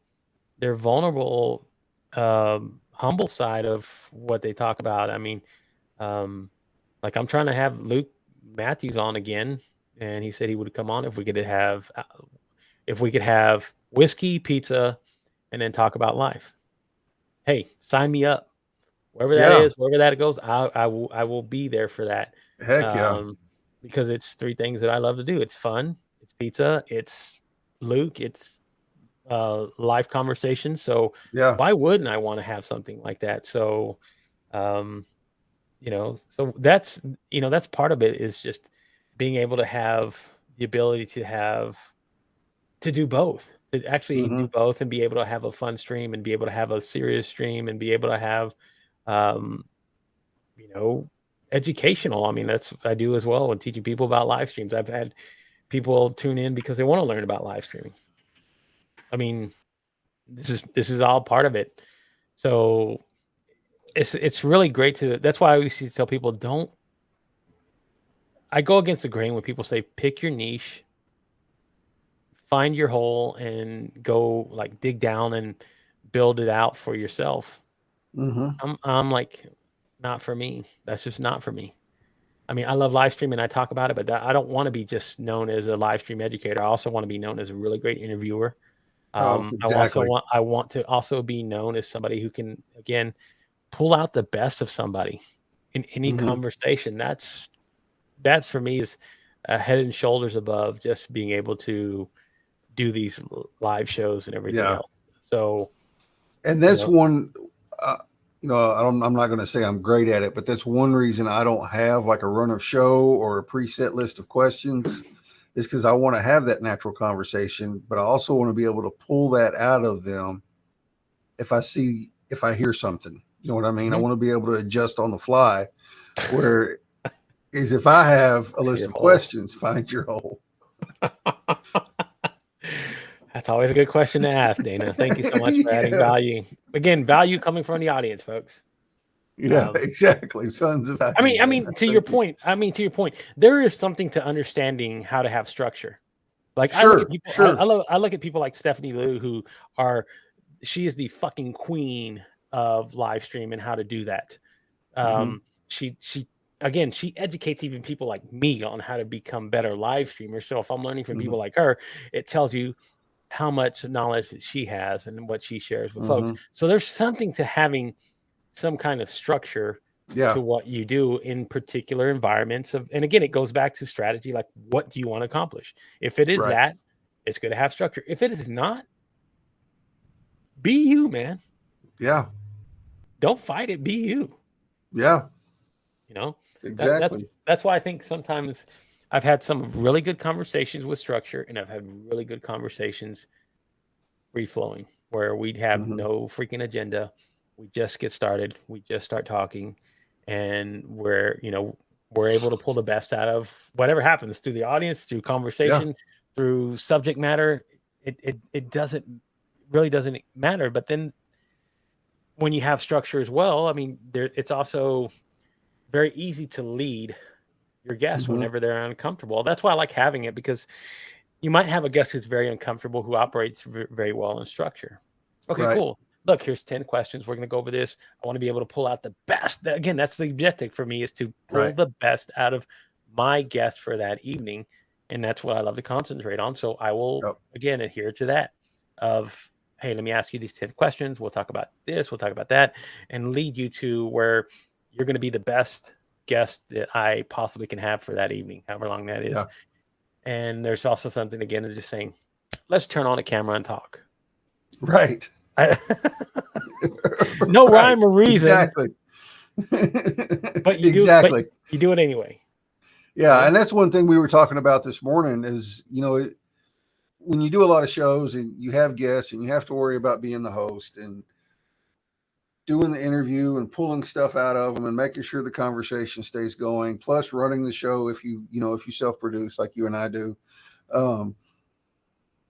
vulnerable, humble side of what they talk about. I mean, um, like, I'm trying to have Luke Matthews on again, and he said he would come on if we could have whiskey, pizza, and then talk about life. Hey, sign me up. Wherever that Yeah. is, wherever that goes, I will be there for that. Heck yeah. Um, because it's three things that I love to do. It's fun, it's pizza, it's Luke, it's live conversation. So Yeah. why wouldn't I want to have something like that? So um, so that's part of it, is just being able to have the ability to do both, to actually do Mhm. both and be able to have a fun stream and be able to have a serious stream and be able to have um, you know, educational. I mean, that's I do as well when teaching people about live streams. I've had people tune in because they want to learn about live streaming. I mean, this is all part of it. So it's really great to. That's why I always used to tell people, don't. I go against the grain when people say pick your niche, find your hole, and go, like, dig down and build it out for yourself. Mhm. I'm like, not for me. That's just not for me. I mean, I love live streaming. I talk about it, but I don't want to be just known as a live stream educator. I also want to be known as a really great interviewer. Oh, exactly. I want to also be known as somebody who can, again, pull out the best of somebody in any Mhm. conversation. That's for me is a head and shoulders above just being able to do these live shows and everything Yeah. else. So, And you that's know, one, I'm not going to say I'm great at it, but that's one reason I don't have like a run of show or a preset list of questions, is because I want to have that natural conversation, but I also want to be able to pull that out of them if I hear something. You know what I mean? I mhm. want to be able to adjust on the fly. Where is, if I have a list Your of hole. questions, find your hole. That's always a good question to ask, Dana. Thank you so much for adding Yes. value. Again, value coming from the audience, folks. Yeah, Um, exactly. Tons of value, I Dana. mean, to your Thank you. point, there is something to understanding how to have structure. Like, I look at Sure, people, sure. I look at people like Stephanie Liu, who are she is the fucking queen of live stream and how to do that. Hmm. She again, she educates even people like me on how to become better live streamers. So if I'm learning from Hmm. people like her, it tells you how much knowledge that she has and what she shares with folks. Hmm. So there's something to having some kind of structure Yeah, to what you do in particular environments of, and again, it goes back to strategy. Like, what do you want to accomplish? If it is right. that, it's going to have structure. If it is not, be you, man. Yeah, Don't fight it. Be you. yeah, You know, that that's exactly. that's why I think sometimes I've had some really good conversations with structure, and I've had really good conversations free flowing, where we'd have Hmm. no freaking agenda. We just get started. We just start talking, and we're able to pull the best out of whatever happens through the audience, through Yeah. conversation, through subject matter. It doesn't really doesn't matter. But then when you have structure as well, I mean, it's also very easy to lead your guests Hmm. whenever they're uncomfortable. That's why I like having it, because you might have a guest who's very uncomfortable who operates very well in structure. Okay, Right. cool. Look, here's 10 questions. We're going to go over this. I want to be able to pull out the best. Again, that's the objective for me, is to pull Right. the best out of my guest for that evening. And that's what I love to concentrate on. So I will, Yep. again, adhere to that of, hey, let me ask you these 10 questions. We'll talk about this. We'll talk about that, and lead you to where you're going to be the best guest that I possibly can have for that evening, however long that is. Yeah. And there's also something, again, of just saying, let's turn on a camera and talk. Right. No Right. rhyme or reason. Exactly. But you do, exactly. but you do it anyway. Yeah, and that's one thing we were talking about this morning is, when you do a lot of shows and you have guests and you have to worry about being the host and doing the interview and pulling stuff out of them and making sure the conversation stays going, plus running the show if you self-produce like you and I do.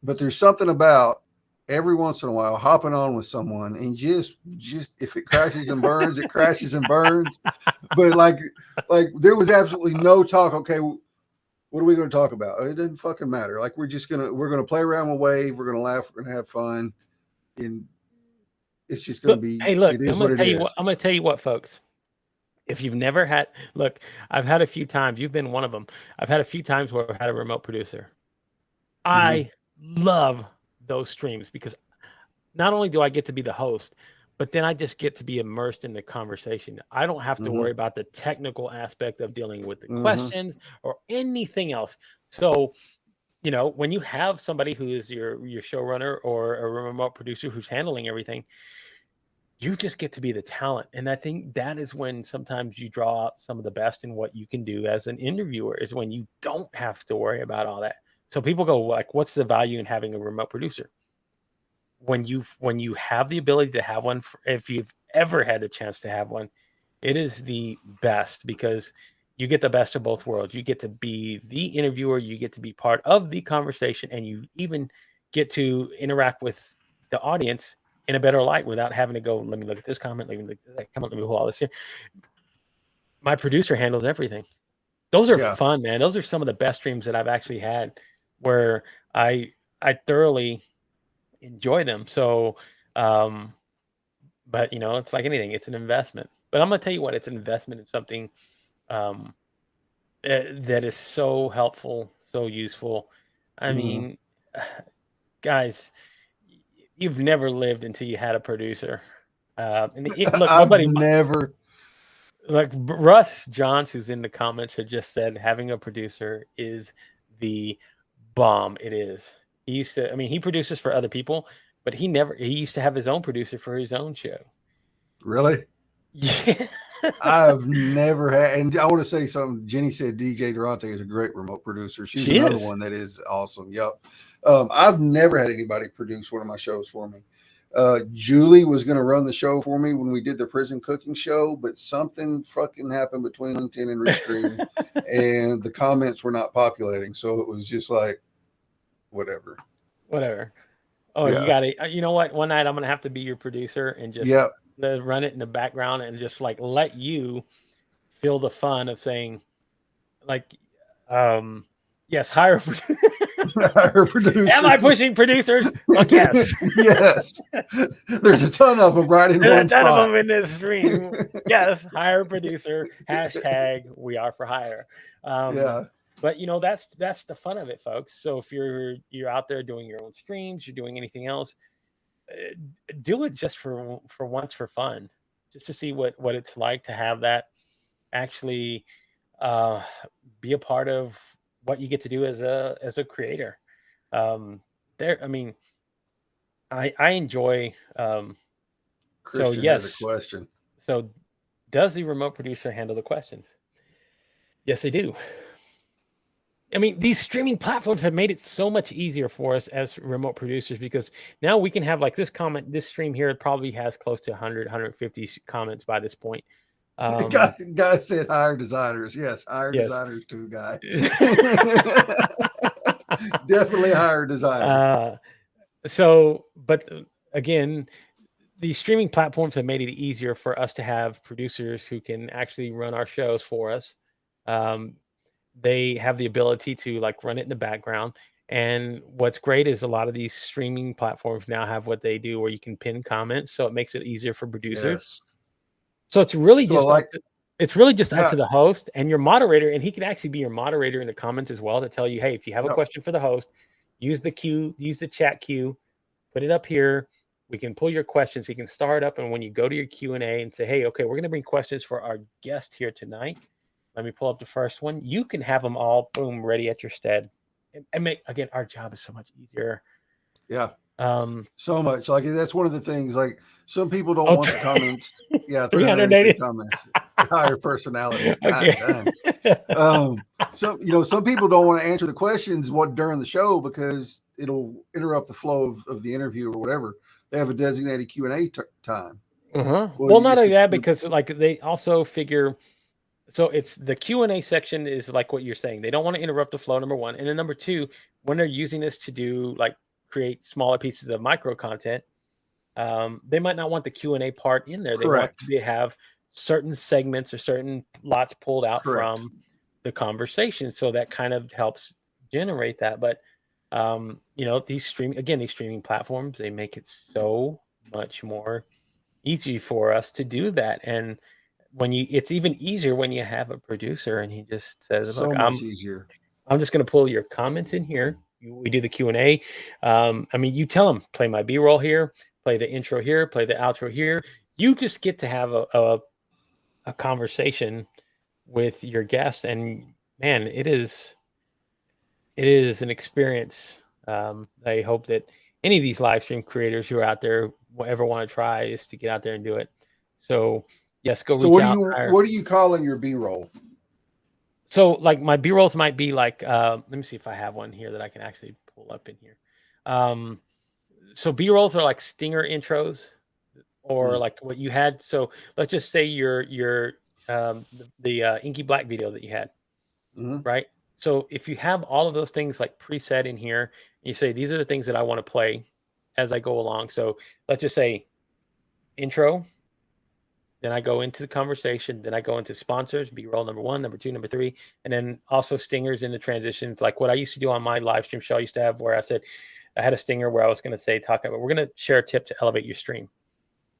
But there's something about every once in a while hopping on with someone and just if it crashes and burns, it crashes and burns. But like there was absolutely no talk. Okay, what are we going to talk about? It doesn't fucking matter. Like we're going to play around with Wave. We're going to laugh. We're going to have fun. And it's just going to be, hey, look, it is I'm what going it to tell you is. what, I'm going to tell you what, folks, if you've never had, look, I've had a few times, you've been one of them. I've had a few times where I've had a remote producer. I love those streams because not only do I get to be the host, but then I just get to be immersed in the conversation. I don't have to worry about the technical aspect of dealing with the questions or anything else. So, when you have somebody who is your showrunner or a remote producer who's handling everything, you just get to be the talent. And I think that is when sometimes you draw out some of the best in what you can do as an interviewer, is when you don't have to worry about all that. So people go like, what's the value in having a remote producer? When you have the ability to have one, if you've ever had a chance to have one, it is the best because you get the best of both worlds. You get to be the interviewer, you get to be part of the conversation, and you even get to interact with the audience in a better light without having to go, let me look at this comment, let me look at that comment, let me pull all this here. My producer handles everything. Those are fun, man. Those are some of the best streams that I've actually had where I thoroughly enjoy them. So, but it's like anything, it's an investment. But I'm gonna tell you what, it's an investment in something that is so helpful, so useful. I mean, guys, you've never lived until you had a producer. And look, nobody never. Like Russ Johns, who's in the comments, had just said having a producer is the bomb. It is. He used to, he produces for other people, but he used to have his own producer for his own show. Really? Yeah. I've never had, and I want to say something. Jenny said DJ Durante is a great remote producer. She's another one that is awesome. Yep. I've never had anybody produce one of my shows for me. Julie was going to run the show for me when we did the prison cooking show, but something fucking happened between LinkedIn and Restream, and the comments were not populating. So it was just like, whatever. Oh, yeah. You got to, you know what? One night I'm going to have to be your producer and just run it in the background and just like let you feel the fun of saying, like, yes, hire producers. Am I pushing producers? Fuck yes. Yes. There's a ton of them right in one spot. There's a ton of them in this stream. Yes, hire producer. # we are for hire. But that's the fun of it, folks. So if you're out there doing your own streams, you're doing anything else, do it just for once for fun, just to see what it's like to have that actually be a part of what you get to do as a creator. I enjoy. Christian has a question. So, does the remote producer handle the questions? Yes, they do. These streaming platforms have made it so much easier for us as remote producers because now we can have like this comment. This stream here probably has close to 100, 150 comments by this point. Guy said hire designers. Yes, hire designers too, Guy. Definitely hire designers. But again, the streaming platforms have made it easier for us to have producers who can actually run our shows for us. They have the ability to like run it in the background. And what's great is a lot of these streaming platforms now have what they do where you can pin comments. So it makes it easier for producers. Yes. So it's really just up to the host and your moderator. And he can actually be your moderator in the comments as well to tell you, hey, if you have a question for the host, use the chat queue, put it up here. We can pull your questions. He can start up. And when you go to your Q&A and say, hey, okay, we're going to bring questions for our guest here tonight. Let me pull up the first one. You can have them all, boom, ready at your stead. And make, again, our job is so much easier. Yeah. So much. Like, that's one of the things, like, some people don't want the comments. Yeah. 380 comments. Higher personalities. God Okay. dang. Some people don't want to answer the questions during the show because it'll interrupt the flow of the interview or whatever. They have a designated Q&A time. Well, not only that, because like they also figure, so it's the Q&A section is like what you're saying. They don't want to interrupt the flow, number one. And then number two, when they're using this to do like create smaller pieces of micro content, they might not want the Q&A part in there. They want to have certain segments or certain lots pulled out from the conversation. So that kind of helps generate that. But these streaming platforms, they make it so much more easy for us to do that. And it's even easier when you have a producer and he just says, so look, much easier. I'm just going to pull your comments in here. We do the Q&A. You tell them, play my B-roll here, play the intro here, play the outro here. You just get to have a conversation with your guest, and man, it is an experience. I hope that any of these live stream creators who are out there ever want to try is to get out there and do it. So yes, go reach out. What are you calling your B-roll? So like my B-rolls might be like, let me see if I have one here that I can actually pull up in here. So B-rolls are like stinger intros, or like what you had. So let's just say the Inky Black video that you had, right? So if you have all of those things like preset in here, you say, these are the things that I want to play as I go along. So let's just say intro, then I go into the conversation, then I go into sponsors, B-roll number 1, number 2, number 3, and then also stingers in the transitions. Like what I used to do on my live stream show, I used to have where I said, I had a stinger where I was going to say, we're going to share a tip to elevate your stream.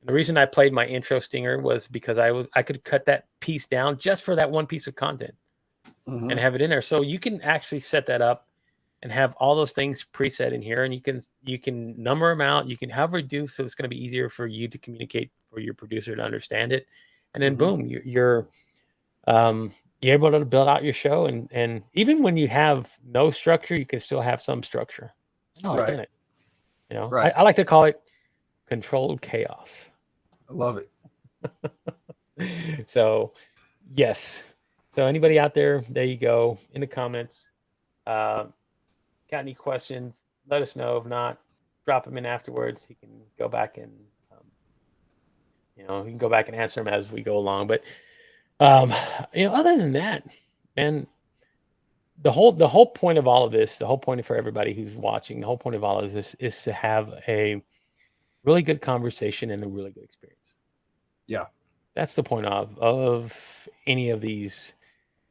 And the reason I played my intro stinger was because I could cut that piece down just for that one piece of content and have it in there. So you can actually set that up and have all those things preset in here, and you can number them out. You can however do so it's going to be easier for you to communicate, for your producer to understand it, and then boom, you're able to build out your show. And even when you have no structure, you can still have some structure. Oh, I've done it. I like to call it controlled chaos. I love it. So yes. So anybody out there you go in the comments. Got any questions? Let us know. If not, drop them in afterwards. He can go back and, he can go back and answer them as we go along. But, other than that, man, the whole point of all of this, the whole point for everybody who's watching, the whole point of all of this is to have a really good conversation and a really good experience. Yeah. That's the point of any of these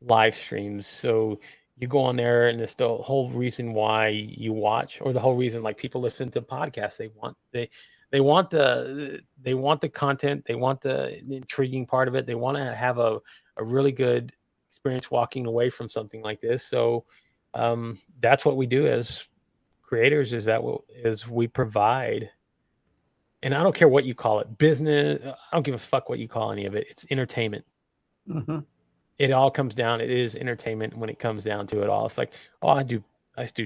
live streams. So you go on there, and it's the whole reason why you watch, or the whole reason like people listen to podcasts. They want the content. They want the intriguing part of it. They want to have a really good experience walking away from something like this. So that's what we do as creators, is we provide. And I don't care what you call it, business. I don't give a fuck what you call any of it. It's entertainment. It all comes down. It is entertainment when it comes down to it all. It's like, oh, I do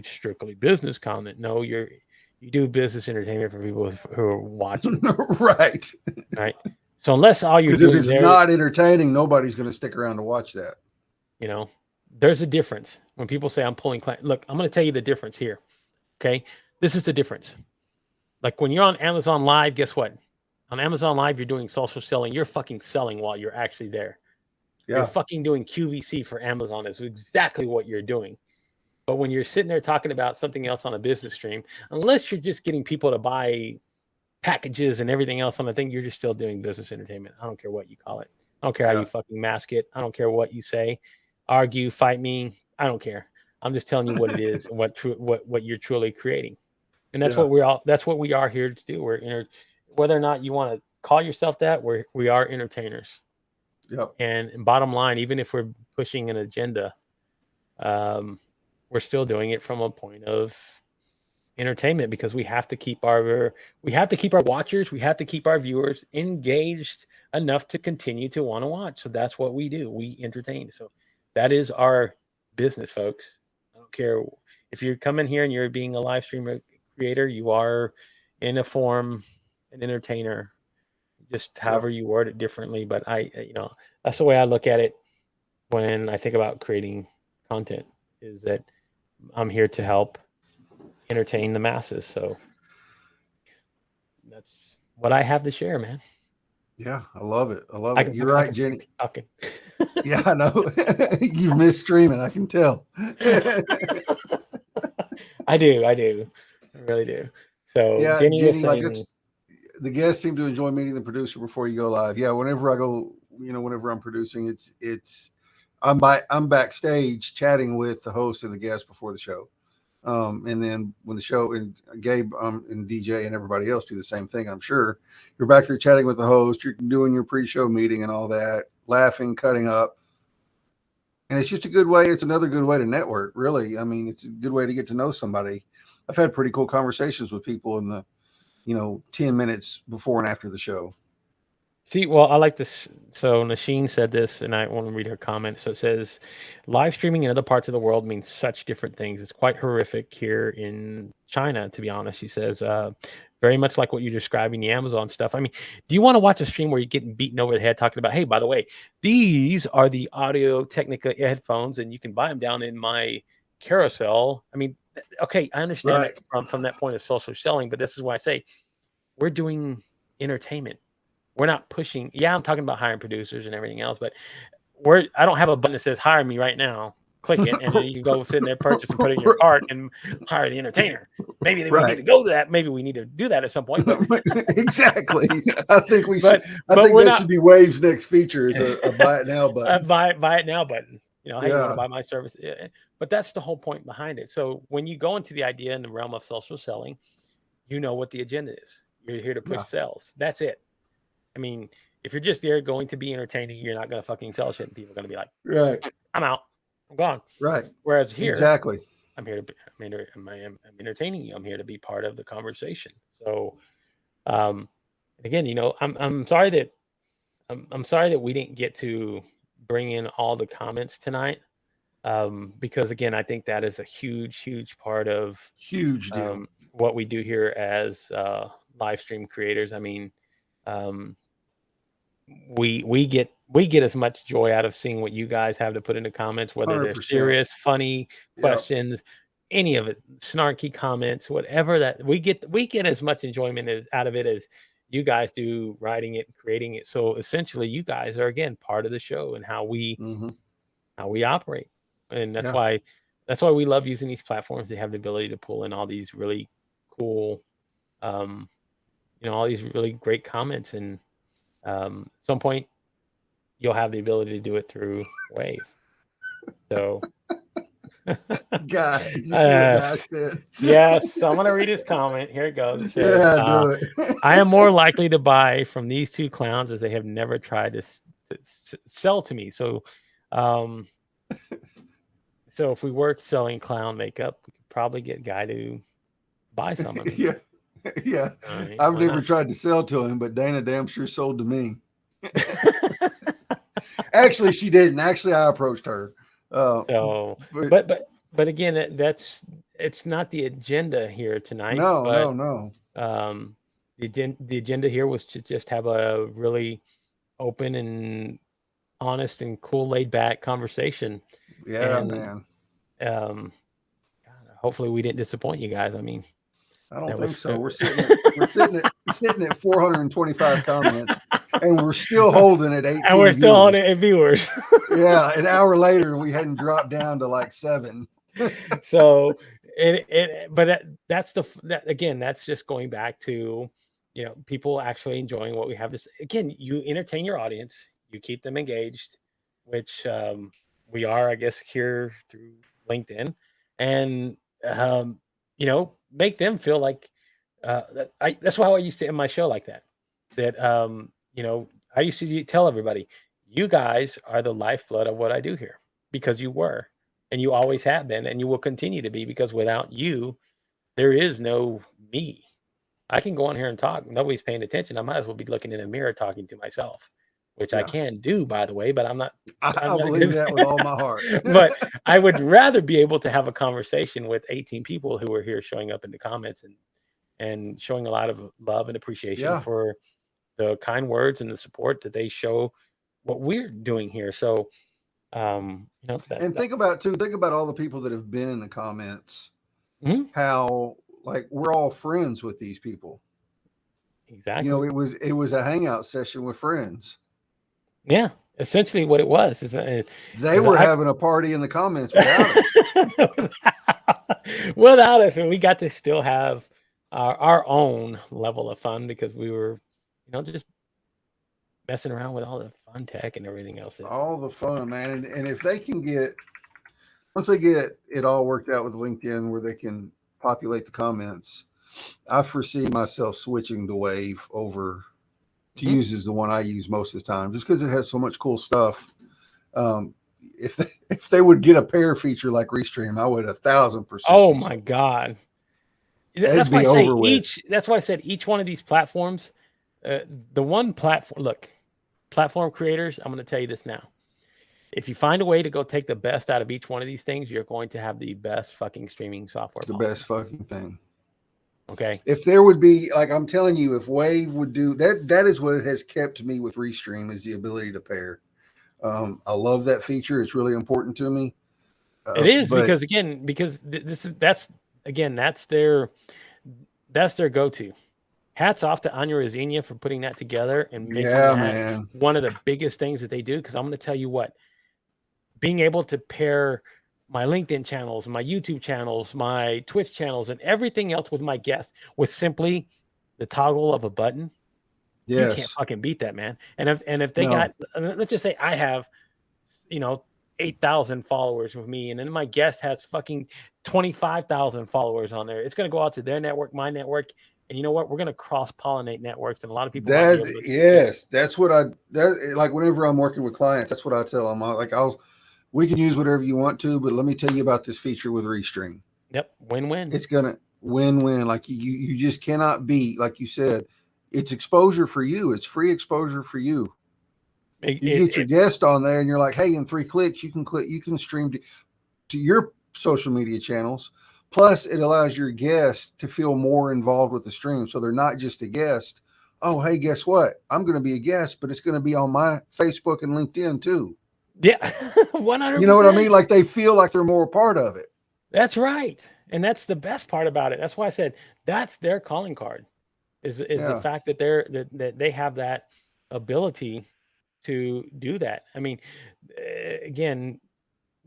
strictly business content. No, you do business entertainment for people who are watching. Right. So unless all you're doing, if it's not entertaining, nobody's going to stick around to watch that. There's a difference when people say I'm pulling clients. Look, I'm going to tell you the difference here. Okay, this is the difference. Like when you're on Amazon Live, guess what? On Amazon Live, you're doing social selling. You're fucking selling while you're actually there. Yeah. You're fucking doing QVC for Amazon is exactly what you're doing. But when you're sitting there talking about something else on a business stream, unless you're just getting people to buy packages and everything else on the thing, you're just still doing business entertainment. I don't care what you call it. I don't care how you fucking mask it. I don't care what you say, argue, fight me. I don't care. I'm just telling you what it is and what you're truly creating. And that's what we are here to do. Whether or not you want to call yourself that, we are entertainers. Yep. And bottom line, even if we're pushing an agenda, we're still doing it from a point of entertainment, because we have to keep our watchers, we have to keep our viewers engaged enough to continue to want to watch. So that's what we do. We entertain. So That is our business, folks. I don't care if you're coming here and you're being a live stream creator, you are in a form an entertainer, just however you word it differently. But that's the way I look at it when I think about creating content, is that I'm here to help entertain the masses. So that's what I have to share, man. Yeah, I love it. I love it. You're right, Jenny. Talking. Yeah, I know. You've missed streaming, I can tell. I do. I really do. So yeah, Jenny was like saying, the guests seem to enjoy meeting the producer before you go live. Yeah, whenever I go, whenever I'm producing, I'm backstage chatting with the host and the guest before the show. And then when the show, and Gabe and DJ and everybody else do the same thing, I'm sure you're back there chatting with the host, you're doing your pre-show meeting and all that, laughing, cutting up. And it's just a good way. It's another good way to network, really. I mean, it's a good way to get to know somebody. I've had pretty cool conversations with people in the, 10 minutes before and after the show. see, well, I like this. So Nasheen said this, and I want to read her comment. So it says, live streaming in other parts of the world means such different things. It's quite horrific here in China, to be honest. She says, very much like what you're describing, the Amazon stuff. I mean, do you want to watch a stream where you're getting beaten over the head talking about, hey, by the way, these are the Audio Technica headphones, and you can buy them down in my carousel? I mean, okay, I understand that from that point of social selling, but this is why I say we're doing entertainment. We're not pushing. Yeah, I'm talking about hiring producers and everything else, but I don't have a button that says hire me right now. Click it, and then you can go sit in there, purchase, and put it in your cart and hire the entertainer. Maybe we need to go to that. Maybe we need to do that at some point. But exactly. I think we should. I think that should be Wave's next feature is a buy it now button. Buy it now button. Hey, you want to buy my service? But that's the whole point behind it. So when you go into the idea in the realm of social selling, you know what the agenda is. You're here to push sales. That's it. I mean, if you're just there going to be entertaining, you're not going to fucking sell shit. And people are going to be like, right, I'm out. I'm gone. Right. Whereas here, exactly, I'm here to I'm entertaining you. I'm here to be part of the conversation. So, again, I'm sorry that I'm sorry that we didn't get to bring in all the comments tonight. Because again, I think that is a huge part of huge deal. What we do here as live stream creators. I mean, we get as much joy out of seeing what you guys have to put in the comments, whether 100%. They're serious, funny questions, any of it, snarky comments, whatever that we get as much enjoyment out of it as you guys do writing it, creating it. So essentially you guys are, again, part of the show and how we operate. And that's why we love using these platforms. They have the ability to pull in all these really cool, all these really great comments. And at some point you'll have the ability to do it through Wave. So God, you see what God said? Yes, so I'm going to read his comment. Here it goes. It says, do it. I am more likely to buy from these two clowns as they have never tried to sell to me. So, so if we were selling clown makeup, we could probably get Guy to buy some of it. Yeah. Right, I've never tried to sell to him, but Dana damn sure sold to me. Actually, she didn't. Actually, I approached her. But again, it's not the agenda here tonight. No. The agenda here was to just have a really open and honest and cool, laid back conversation. Yeah, man. God, hopefully we didn't disappoint you guys. I mean, I don't think so. We're sitting at 425 comments, and we're still holding at 18. And we're still holding at viewers. Yeah, an hour later, we hadn't dropped down to like 7. So that's just going back to people actually enjoying what we have to say. Again, you entertain your audience, you keep them engaged, which we are, I guess, here through LinkedIn, and make them feel like that's why I used to end my show like that. I used to tell everybody, you guys are the lifeblood of what I do here, because you were, and you always have been, and you will continue to be, because without you, there is no me. I can go on here and talk. Nobody's paying attention. I might as well be looking in a mirror talking to myself. which I can do, by the way, but I'm not. I believe that with all my heart. But I would rather be able to have a conversation with 18 people who are here showing up in the comments and showing a lot of love and appreciation for the kind words and the support that they show what we're doing here. So, you know, think about all the people that have been in the comments, how like we're all friends with these people. Exactly. You know, it was a hangout session with friends. Yeah, essentially what it was is they were having a party in the comments without us. Without us, and we got to still have our own level of fun because we were, you know, just messing around with all the fun tech and everything else. All the fun, man. And if they can once they get it all worked out with LinkedIn where they can populate the comments, I foresee myself switching to Wave over to use as the one I use most of the time, just because it has so much cool stuff. If they would get a pair feature like Restream, I would 1,000%. Oh my God. That's why I said each one of these platforms, the one platform, look, platform creators, I'm going to tell you this now. If you find a way to go take the best out of each one of these things, you're going to have the best fucking streaming software. The best fucking thing. Okay. If there would be, like I'm telling you, if Wave would do that, that is what has kept me with Restream, is the ability to pair. I love that feature. It's really important to me. It is because that's their go-to. Hats off to Anya Rosenia for putting that together and making that one of the biggest things that they do. Because I'm going to tell you what, being able to pair my LinkedIn channels, my YouTube channels, my Twitch channels, and everything else with my guests with simply the toggle of a button. You can't fucking beat that, man. And if they got, let's just say I have, 8,000 followers with me, and then my guest has fucking 25,000 followers on there. It's going to go out to their network, my network, and you know what? We're going to cross-pollinate networks, and a lot of people. That's what like whenever I'm working with clients, that's what I tell them. We can use whatever you want to, but let me tell you about this feature with Restream. Yep, win-win. It's gonna win-win. Like you just cannot beat. Like you said, it's exposure for you. It's free exposure for you. You get your guest on there, and you're like, hey, in 3 clicks, you can stream to your social media channels. Plus, it allows your guests to feel more involved with the stream, so they're not just a guest. Oh, hey, guess what? I'm going to be a guest, but it's going to be on my Facebook and LinkedIn too. Yeah, 100%. You know what I mean? Like they feel like they're more a part of it. That's right, and that's the best part about it. That's why I said that's their calling card, is the fact that that they have that ability to do that. I mean, again,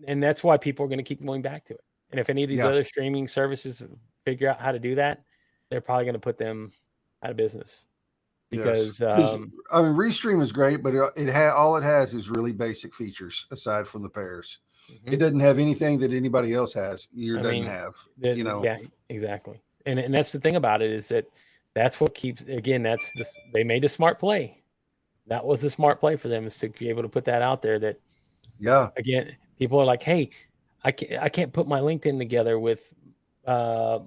and that's why people are going to keep going back to it. And if any of these other streaming services figure out how to do that, they're probably going to put them out of business. Because I mean, Restream is great, but all it has is really basic features aside from the pairs. It doesn't have anything that anybody else has. Doesn't have. Yeah, exactly. And that's the thing about it, is that's what keeps. Again, they made a smart play. That was a smart play for them, is to be able to put that out there. That again, people are like, hey, I can't put my LinkedIn together with my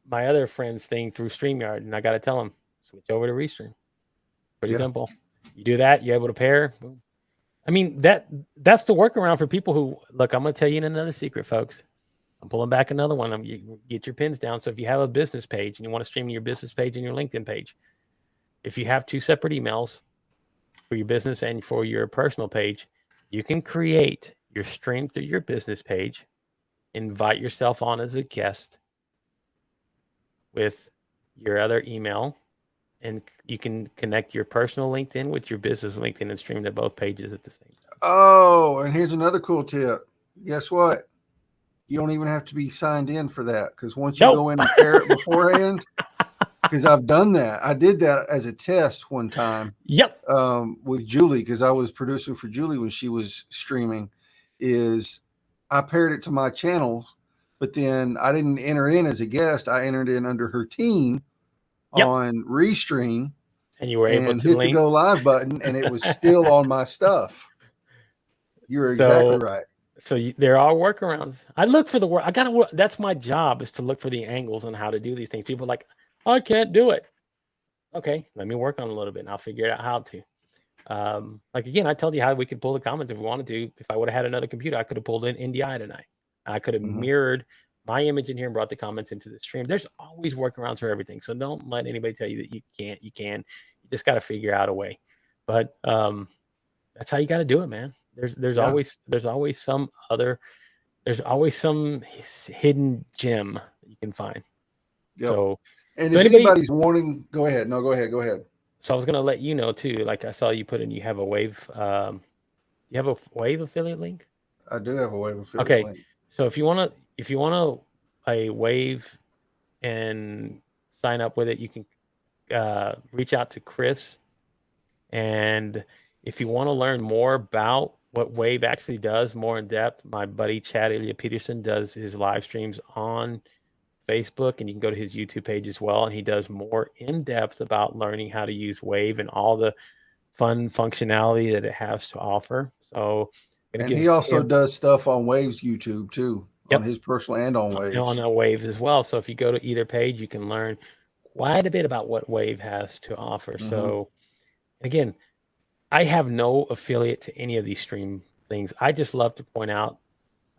other friend's thing through StreamYard, and I got to tell them, switch over to Restream. Pretty simple. You do that, you're able to pair. Boom. I mean, that's the workaround for people who look. I'm going to tell you another secret, folks. I'm pulling back another one. You get your pins down. So if you have a business page and you want to stream your business page and your LinkedIn page, if you have 2 separate emails for your business and for your personal page, you can create your stream through your business page, invite yourself on as a guest with your other email, and you can connect your personal LinkedIn with your business LinkedIn and stream to both pages at the same time. Oh, and here's another cool tip. Guess what? You don't even have to be signed in for that, because once you go in and pair it beforehand, because I've done that. I did that as a test one time. Yep. With Julie, because I was producing for Julie when she was streaming. I paired it to my channels, but then I didn't enter in as a guest. I entered in under her team on Restream, and you were able to hit the go live button, and it was still on my stuff. You're exactly right. So there are workarounds. I look for the work. I gotta work. That's my job, is to look for the angles on how to do these things. People are like, I can't do it. Okay, let me work on it a little bit, and I'll figure out how to. Like again, I told you how we could pull the comments if we wanted to. If I would have had another computer, I could have pulled in NDI tonight. I could have mirrored my image in here and brought the comments into the stream. There's always workarounds for everything. So don't let anybody tell you that you can't. You can. You just got to figure out a way. But that's how you got to do it, man. There's always some hidden gem that you can find. Yep. So and so if anybody, anybody's wanting, go ahead. No, go ahead. Go ahead. so I was gonna let you know too. Like I saw you put in, you have a wave. You have a wave affiliate link. I do have a wave affiliate Okay, link. so if you want a wave and sign up with it, you can reach out to Chris. And if you want to learn more about what Wave actually does, more in depth, my buddy Chad Ilya Peterson does his live streams on Facebook, and you can go to his YouTube page as well. And he does more in depth about learning how to use Wave and all the fun functionality that it has to offer. So, and he also does stuff on Wave's YouTube too, on his personal and on Wave's. On Waves as well. So if you go to either page, you can learn quite a bit about what Wave has to offer. So again, I have no affiliate to any of these stream things. I just love to point out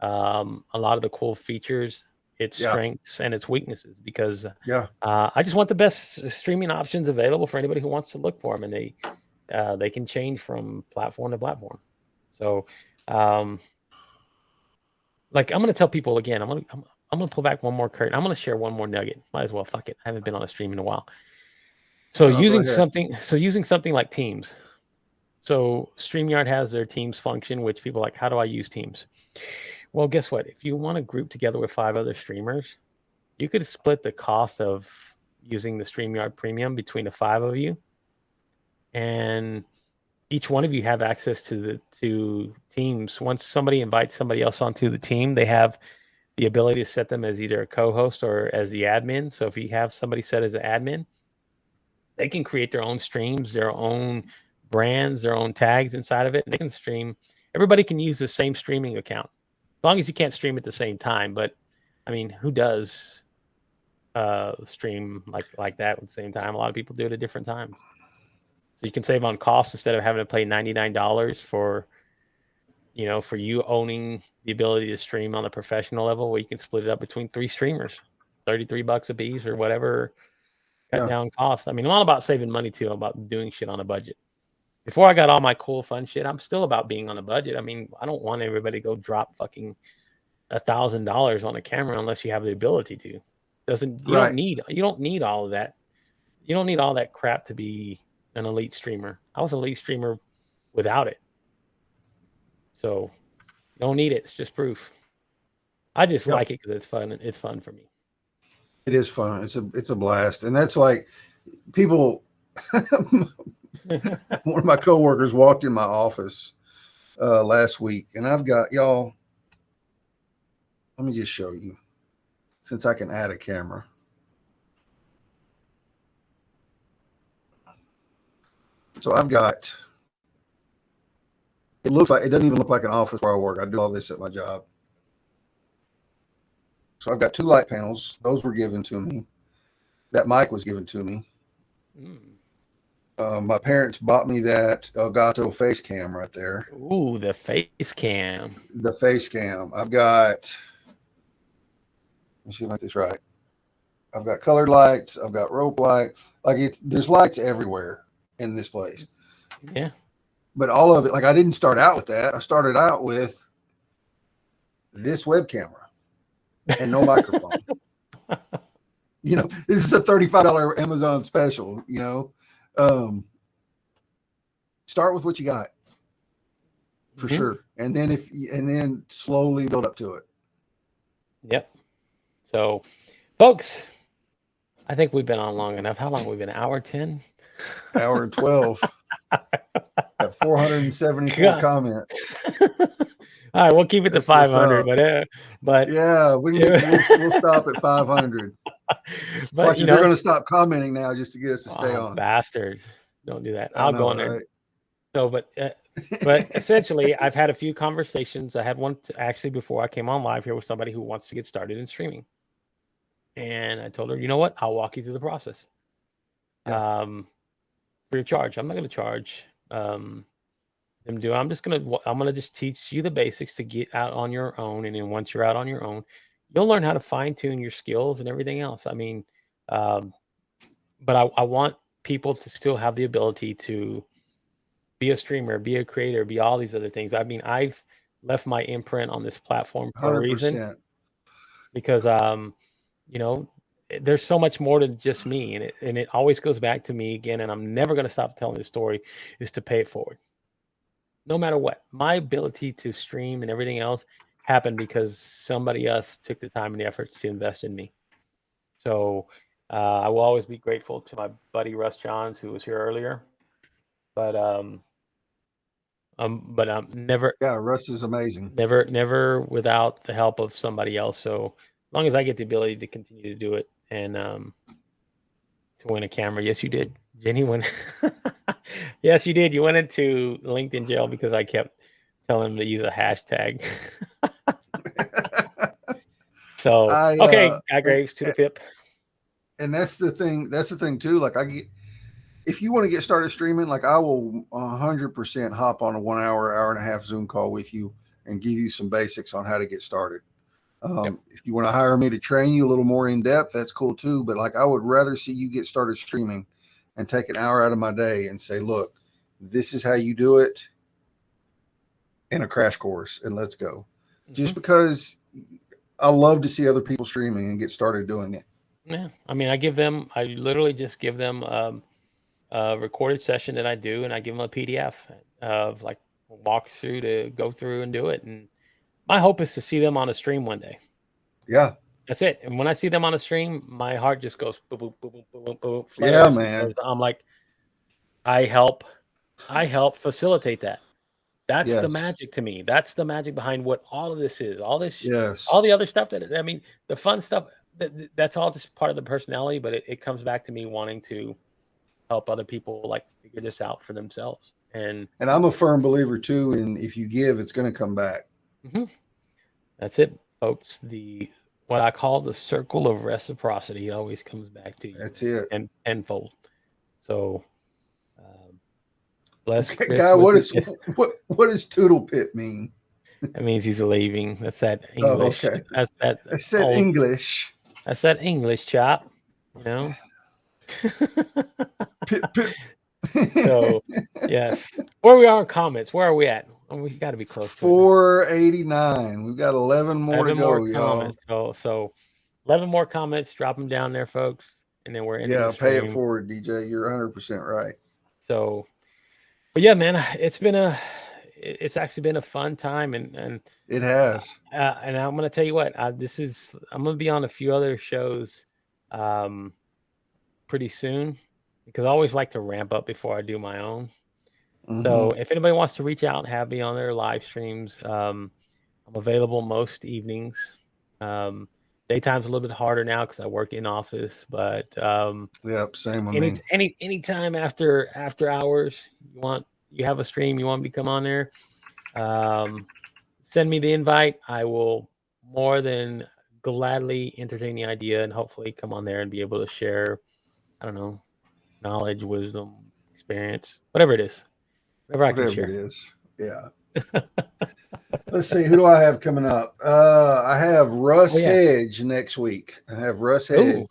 a lot of the cool features, its strengths and its weaknesses, because I just want the best streaming options available for anybody who wants to look for them, and they can change from platform to platform. So like I'm going to tell people again, I'm going to pull back one more curtain. I'm going to share one more nugget. Might as well. Fuck it. I haven't been on a stream in a while. So using something like Teams. So StreamYard has their Teams function, which people are like, how do I use Teams? Well, guess what? If you want to group together with 5 other streamers, you could split the cost of using the StreamYard Premium between the 5 of you. And each one of you have access to Teams. Once somebody invites somebody else onto the team, they have the ability to set them as either a co-host or as the admin. So if you have somebody set as an admin, they can create their own streams, their own brands, their own tags inside of it. And they can stream. Everybody can use the same streaming account, as long as you can't stream at the same time. But I mean, who does stream like that at the same time? A lot of people do it at different times. So you can save on costs instead of having to pay $99 for you owning the ability to stream on the professional level, where you can split it up between 3 streamers, $33 a piece or whatever. Cut down costs. I mean, I'm all about saving money too. I'm about doing shit on a budget. Before I got all my cool fun shit, I'm still about being on a budget. I mean, I don't want everybody to go drop fucking $1,000 on a camera unless you have the ability to. You don't need all of that. You don't need all that crap to be an elite streamer. I was an elite streamer without it. So you don't need it. It's just proof. I just like it because it's fun. It's fun for me. It is fun. It's a blast. And that's like people. One of my coworkers walked in my office last week, and I've got y'all. Let me just show you, since I can add a camera. So I've got. It doesn't even look like an office where I work. I do all this at my job. So I've got 2 light panels. Those were given to me. That mic was given to me. My parents bought me that Elgato face cam right there. Ooh, the face cam. The face cam. I've got. Let's see if I get this right. I've got colored lights. I've got rope lights. There's lights everywhere in this place. Yeah. But all of it, I didn't start out with that. I started out with this web camera and no microphone. This is a $35 Amazon special, start with what you got for sure. And then slowly build up to it. Yep. So folks, I think we've been on long enough. How long have we been? Hour 10? Hour and 12. Got 474 comments. All right, we'll keep it to 500, but yeah, we'll stop at 500. But they're going to stop commenting now just to get us to stay on. Bastards! Don't do that. I'll go in there. Right? So, but essentially, I've had a few conversations. I had one actually before I came on live here with somebody who wants to get started in streaming, and I told her, you know what? I'll walk you through the process. Free of charge. I'm not going to charge them do. I'm gonna just teach you the basics to get out on your own, and then once you're out on your own, you'll learn how to fine tune your skills and everything else. I mean, but I want people to still have the ability to be a streamer, be a creator, be all these other things. I mean, I've left my imprint on this platform for a reason 100%. because you know, there's so much more than just me, and it always goes back to me again, and I'm never going to stop telling this story, is to pay it forward. No matter what, my ability to stream and everything else happened because somebody else took the time and the effort to invest in me. So I will always be grateful to my buddy Russ Johns, who was here earlier. But I'm never, Yeah, Russ is amazing. never without the help of somebody else. So as long as I get the ability to continue to do it and to win a camera, yes, you did, Jenny. Went, yes, you did. You went into LinkedIn jail because I kept telling him to use a hashtag. So okay, guy Graves to the pip. And that's the thing. That's the thing too. Like if you want to get started streaming, like I will 100% hop on a 1 hour, hour and a half Zoom call with you and give you some basics on how to get started. Yep. If you want to hire me to train you a little more in depth, that's cool too. But like, I would rather see you get started streaming and take an hour out of my day and say, look, this is how you do it in a crash course, and let's go. Mm-hmm. Just because I love to see other people streaming and get started doing it. Yeah. I mean, I literally just give them a recorded session that I do, and I give them a PDF of like walk through to go through and do it. And my hope is to see them on a stream one day. Yeah. That's it. And when I see them on a stream, my heart just goes boom, boom, boom, boom, boom, boom, boom. Yeah, man. I'm like, I help facilitate that. That's the magic to me. That's the magic behind what all of this is. All this, all the other stuff I mean, the fun stuff, that's all just part of the personality, but it comes back to me wanting to help other people like figure this out for themselves. And I'm a firm believer too, in if you give, it's going to come back. Mm-hmm. That's it, folks. What I call the circle of reciprocity, it always comes back to you. That's it. And tenfold. So bless Chris. Guy, what does Toodle Pit mean? That means he's leaving. That's that English. Oh, okay. That's that English. That's that English chop, you know. Pit. So yes. Where we are in comments, where are we at? We got to be close. 489. We've got 11 more to go, y'all. So 11 more comments. Drop them down there, folks, and then we're in. Yeah, pay it forward, DJ. You're 100% right. So, but yeah, man, it's actually been a fun time, and it has. And I'm gonna tell you what, I'm gonna be on a few other shows, pretty soon, because I always like to ramp up before I do my own. Mm-hmm. So if anybody wants to reach out and have me on their live streams, I'm available most evenings. Daytime's a little bit harder now because I work in office, but yep, same with me. Anytime after hours, you have a stream, you want me to come on there, send me the invite. I will more than gladly entertain the idea and hopefully come on there and be able to share, I don't know, knowledge, wisdom, experience, whatever it is. Whatever I can share. It is. Yeah. Let's see. Who do I have coming up? I have Russ Hedge next week. I have Russ Hedge. Ooh.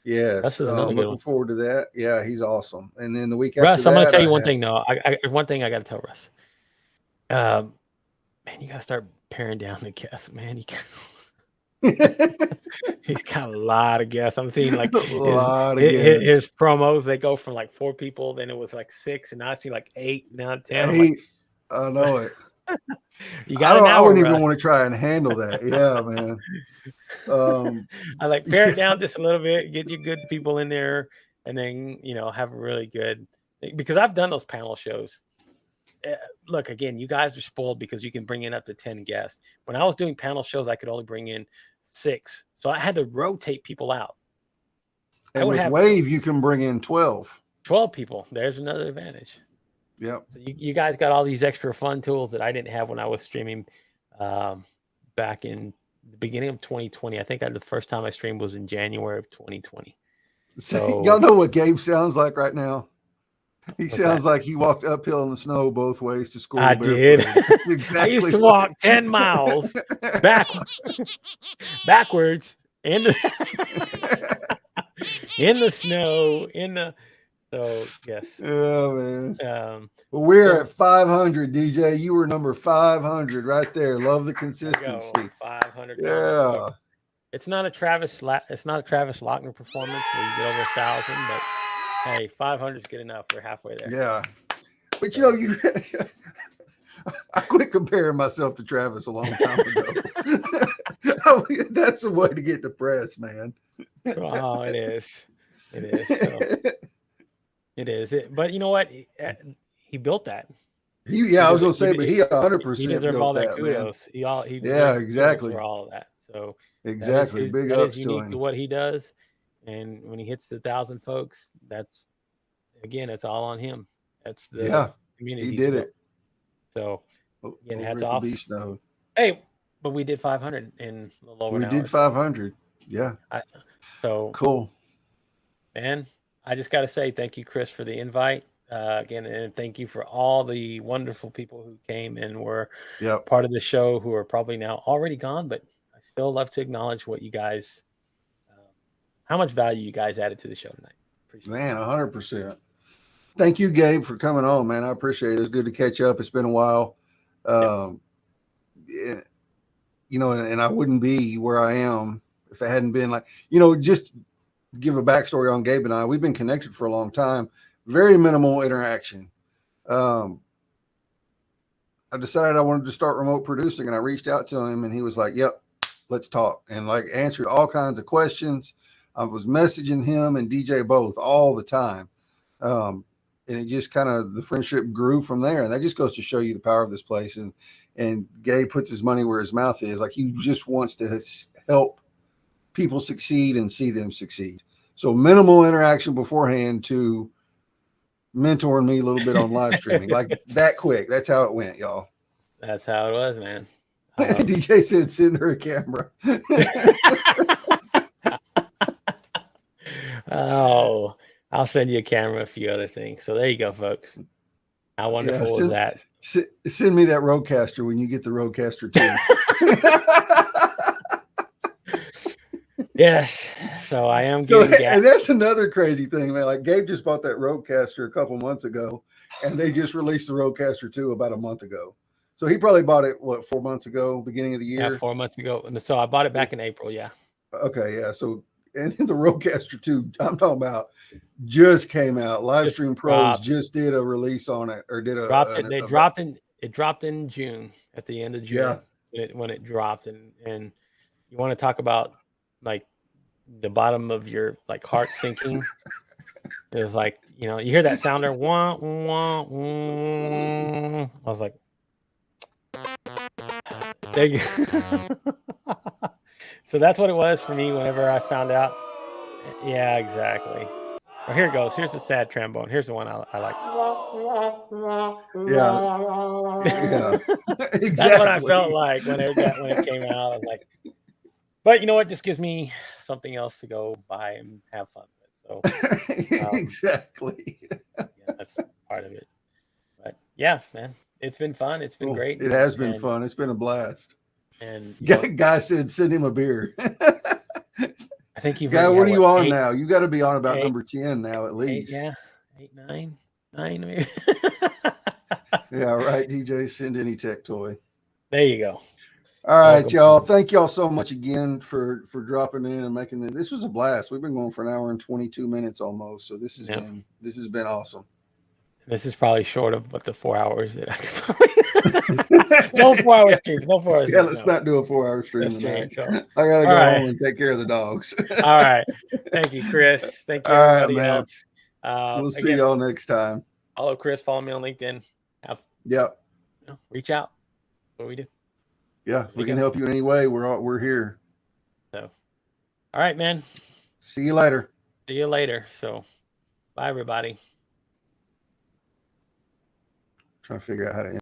Yes. I'm looking forward to that. Yeah, he's awesome. And then the week after Russ, I'm going to tell you one thing, though. One thing I got to tell Russ. Man, you got to start paring down the guests, man. He's got a lot of guests. I'm seeing like his promos. They go from like 4 people, then it was like 6, and now I see like 8, now 10. 8. Like, I know it. I wouldn't even want to try and handle that. Yeah, man. I like pare it down just a little bit, get you good people in there, and then have a really good, because I've done those panel shows. Look, again, you guys are spoiled because you can bring in up to 10 guests. When I was doing panel shows, I could only bring in 6, so I had to rotate people out. And with Wave, you can bring in 12 people. There's another advantage. Yep. So you guys got all these extra fun tools that I didn't have when I was streaming back in the beginning of 2020. I think the first time I streamed was in January of 2020. So y'all know what Gabe sounds like right now? He sounds like he walked uphill in the snow both ways to school. I did. Exactly. I used to walk 10 miles backwards in the, in the snow, so yes. Yeah, man. Well, we're at 500, DJ. You were number 500 right there. Love the consistency. 500. Yeah. It's not a Travis Lochner performance where you get over 1,000, but hey, 500 is good enough. We're halfway there. Yeah. But you know, I quit comparing myself to Travis a long time ago. That's the way to get depressed, man. Oh, it is. It is. So, it is. But you know what? He built that. I was gonna say, but he 100% he deserves all that kudos. Man. He exactly for all of that. So exactly, big ups to him. To what he does, and when he hits the 1,000 folks, that's again, it's all on him. That's the community. He did it. So again, hats off. off. Hey, but we did 500 in a little over an hour. We did 500. Yeah. So cool, man. I just got to say thank you, Chris, for the invite. Again, and thank you for all the wonderful people who came and were part of the show, who are probably now already gone, but I still love to acknowledge what you guys, how much value you guys added to the show tonight. Appreciate it. 100%. Thank you, Gabe, for coming on, man. I appreciate it. It's good to catch up. It's been a while. You know, and I wouldn't be where I am if it hadn't been just give a backstory on Gabe and I. We've been connected for a long time. Very minimal interaction. I decided I wanted to start remote producing, and I reached out to him, and he was like, "Yep, let's talk," and answered all kinds of questions. I was messaging him and DJ both all the time, and it just kind of, the friendship grew from there. And that just goes to show you the power of this place. And Gabe puts his money where his mouth is. Like, he just wants to help people succeed and see them succeed. So minimal interaction beforehand to mentoring me a little bit on live streaming, like that quick. That's how it went, y'all. That's how it was, man. DJ said, send her a camera. Oh, I'll send you a camera, a few other things. So there you go, folks. How wonderful is that? Send me that Rodecaster when you get the Rodecaster too. Yes. So I am getting and that's another crazy thing, man. Like, Gabe just bought that Rodecaster a couple months ago, and they just released the Rodecaster 2 about a month ago. So he probably bought it, 4 months ago, beginning of the year? Yeah, 4 months ago. And so I bought it back in April, yeah. Okay, yeah. So, and the Rodecaster 2, I'm talking about, just came out. Livestream Pros just did a release on it, or did a it dropped in June, at the end of June. Yeah. When it dropped, and you want to talk about like the bottom of your heart sinking. It was like, you hear that sounder, wah, wah, wah. I was like, there you go. So that's what it was for me whenever I found out. Yeah, exactly. Well, here it goes. Here's the sad trombone. Here's the one I like. Yeah. Exactly. That's what I felt like when it came out. I was like, but you know what? Just gives me something else to go buy and have fun with. So exactly. Yeah, that's part of it. But yeah, man, it's been fun. It's been great. It has been fun. It's been a blast. And guy said, send him a beer. I think you've got. What are you on now? You got to be on about number 10 now, at least. 8, 9 maybe. Yeah, right. DJ, send any tech toy. There you go. All right, y'all. Thank y'all so much again for dropping in and making this. This was a blast. We've been going for an hour and 22 minutes almost. So this has been awesome. This is probably short of the 4 hours that I could probably. No 4 hour streams. No 4 hours. Yeah, let's not do a 4 hour stream tonight. I gotta go home and take care of the dogs. All right. Thank you, Chris. Thank you, everybody else. We'll see y'all next time. Follow Chris. Follow me on LinkedIn. Reach out. What we do. Yeah, if we can help you in any way, we're here. So, all right, man. See you later. So, bye, everybody. Trying to figure out how to end.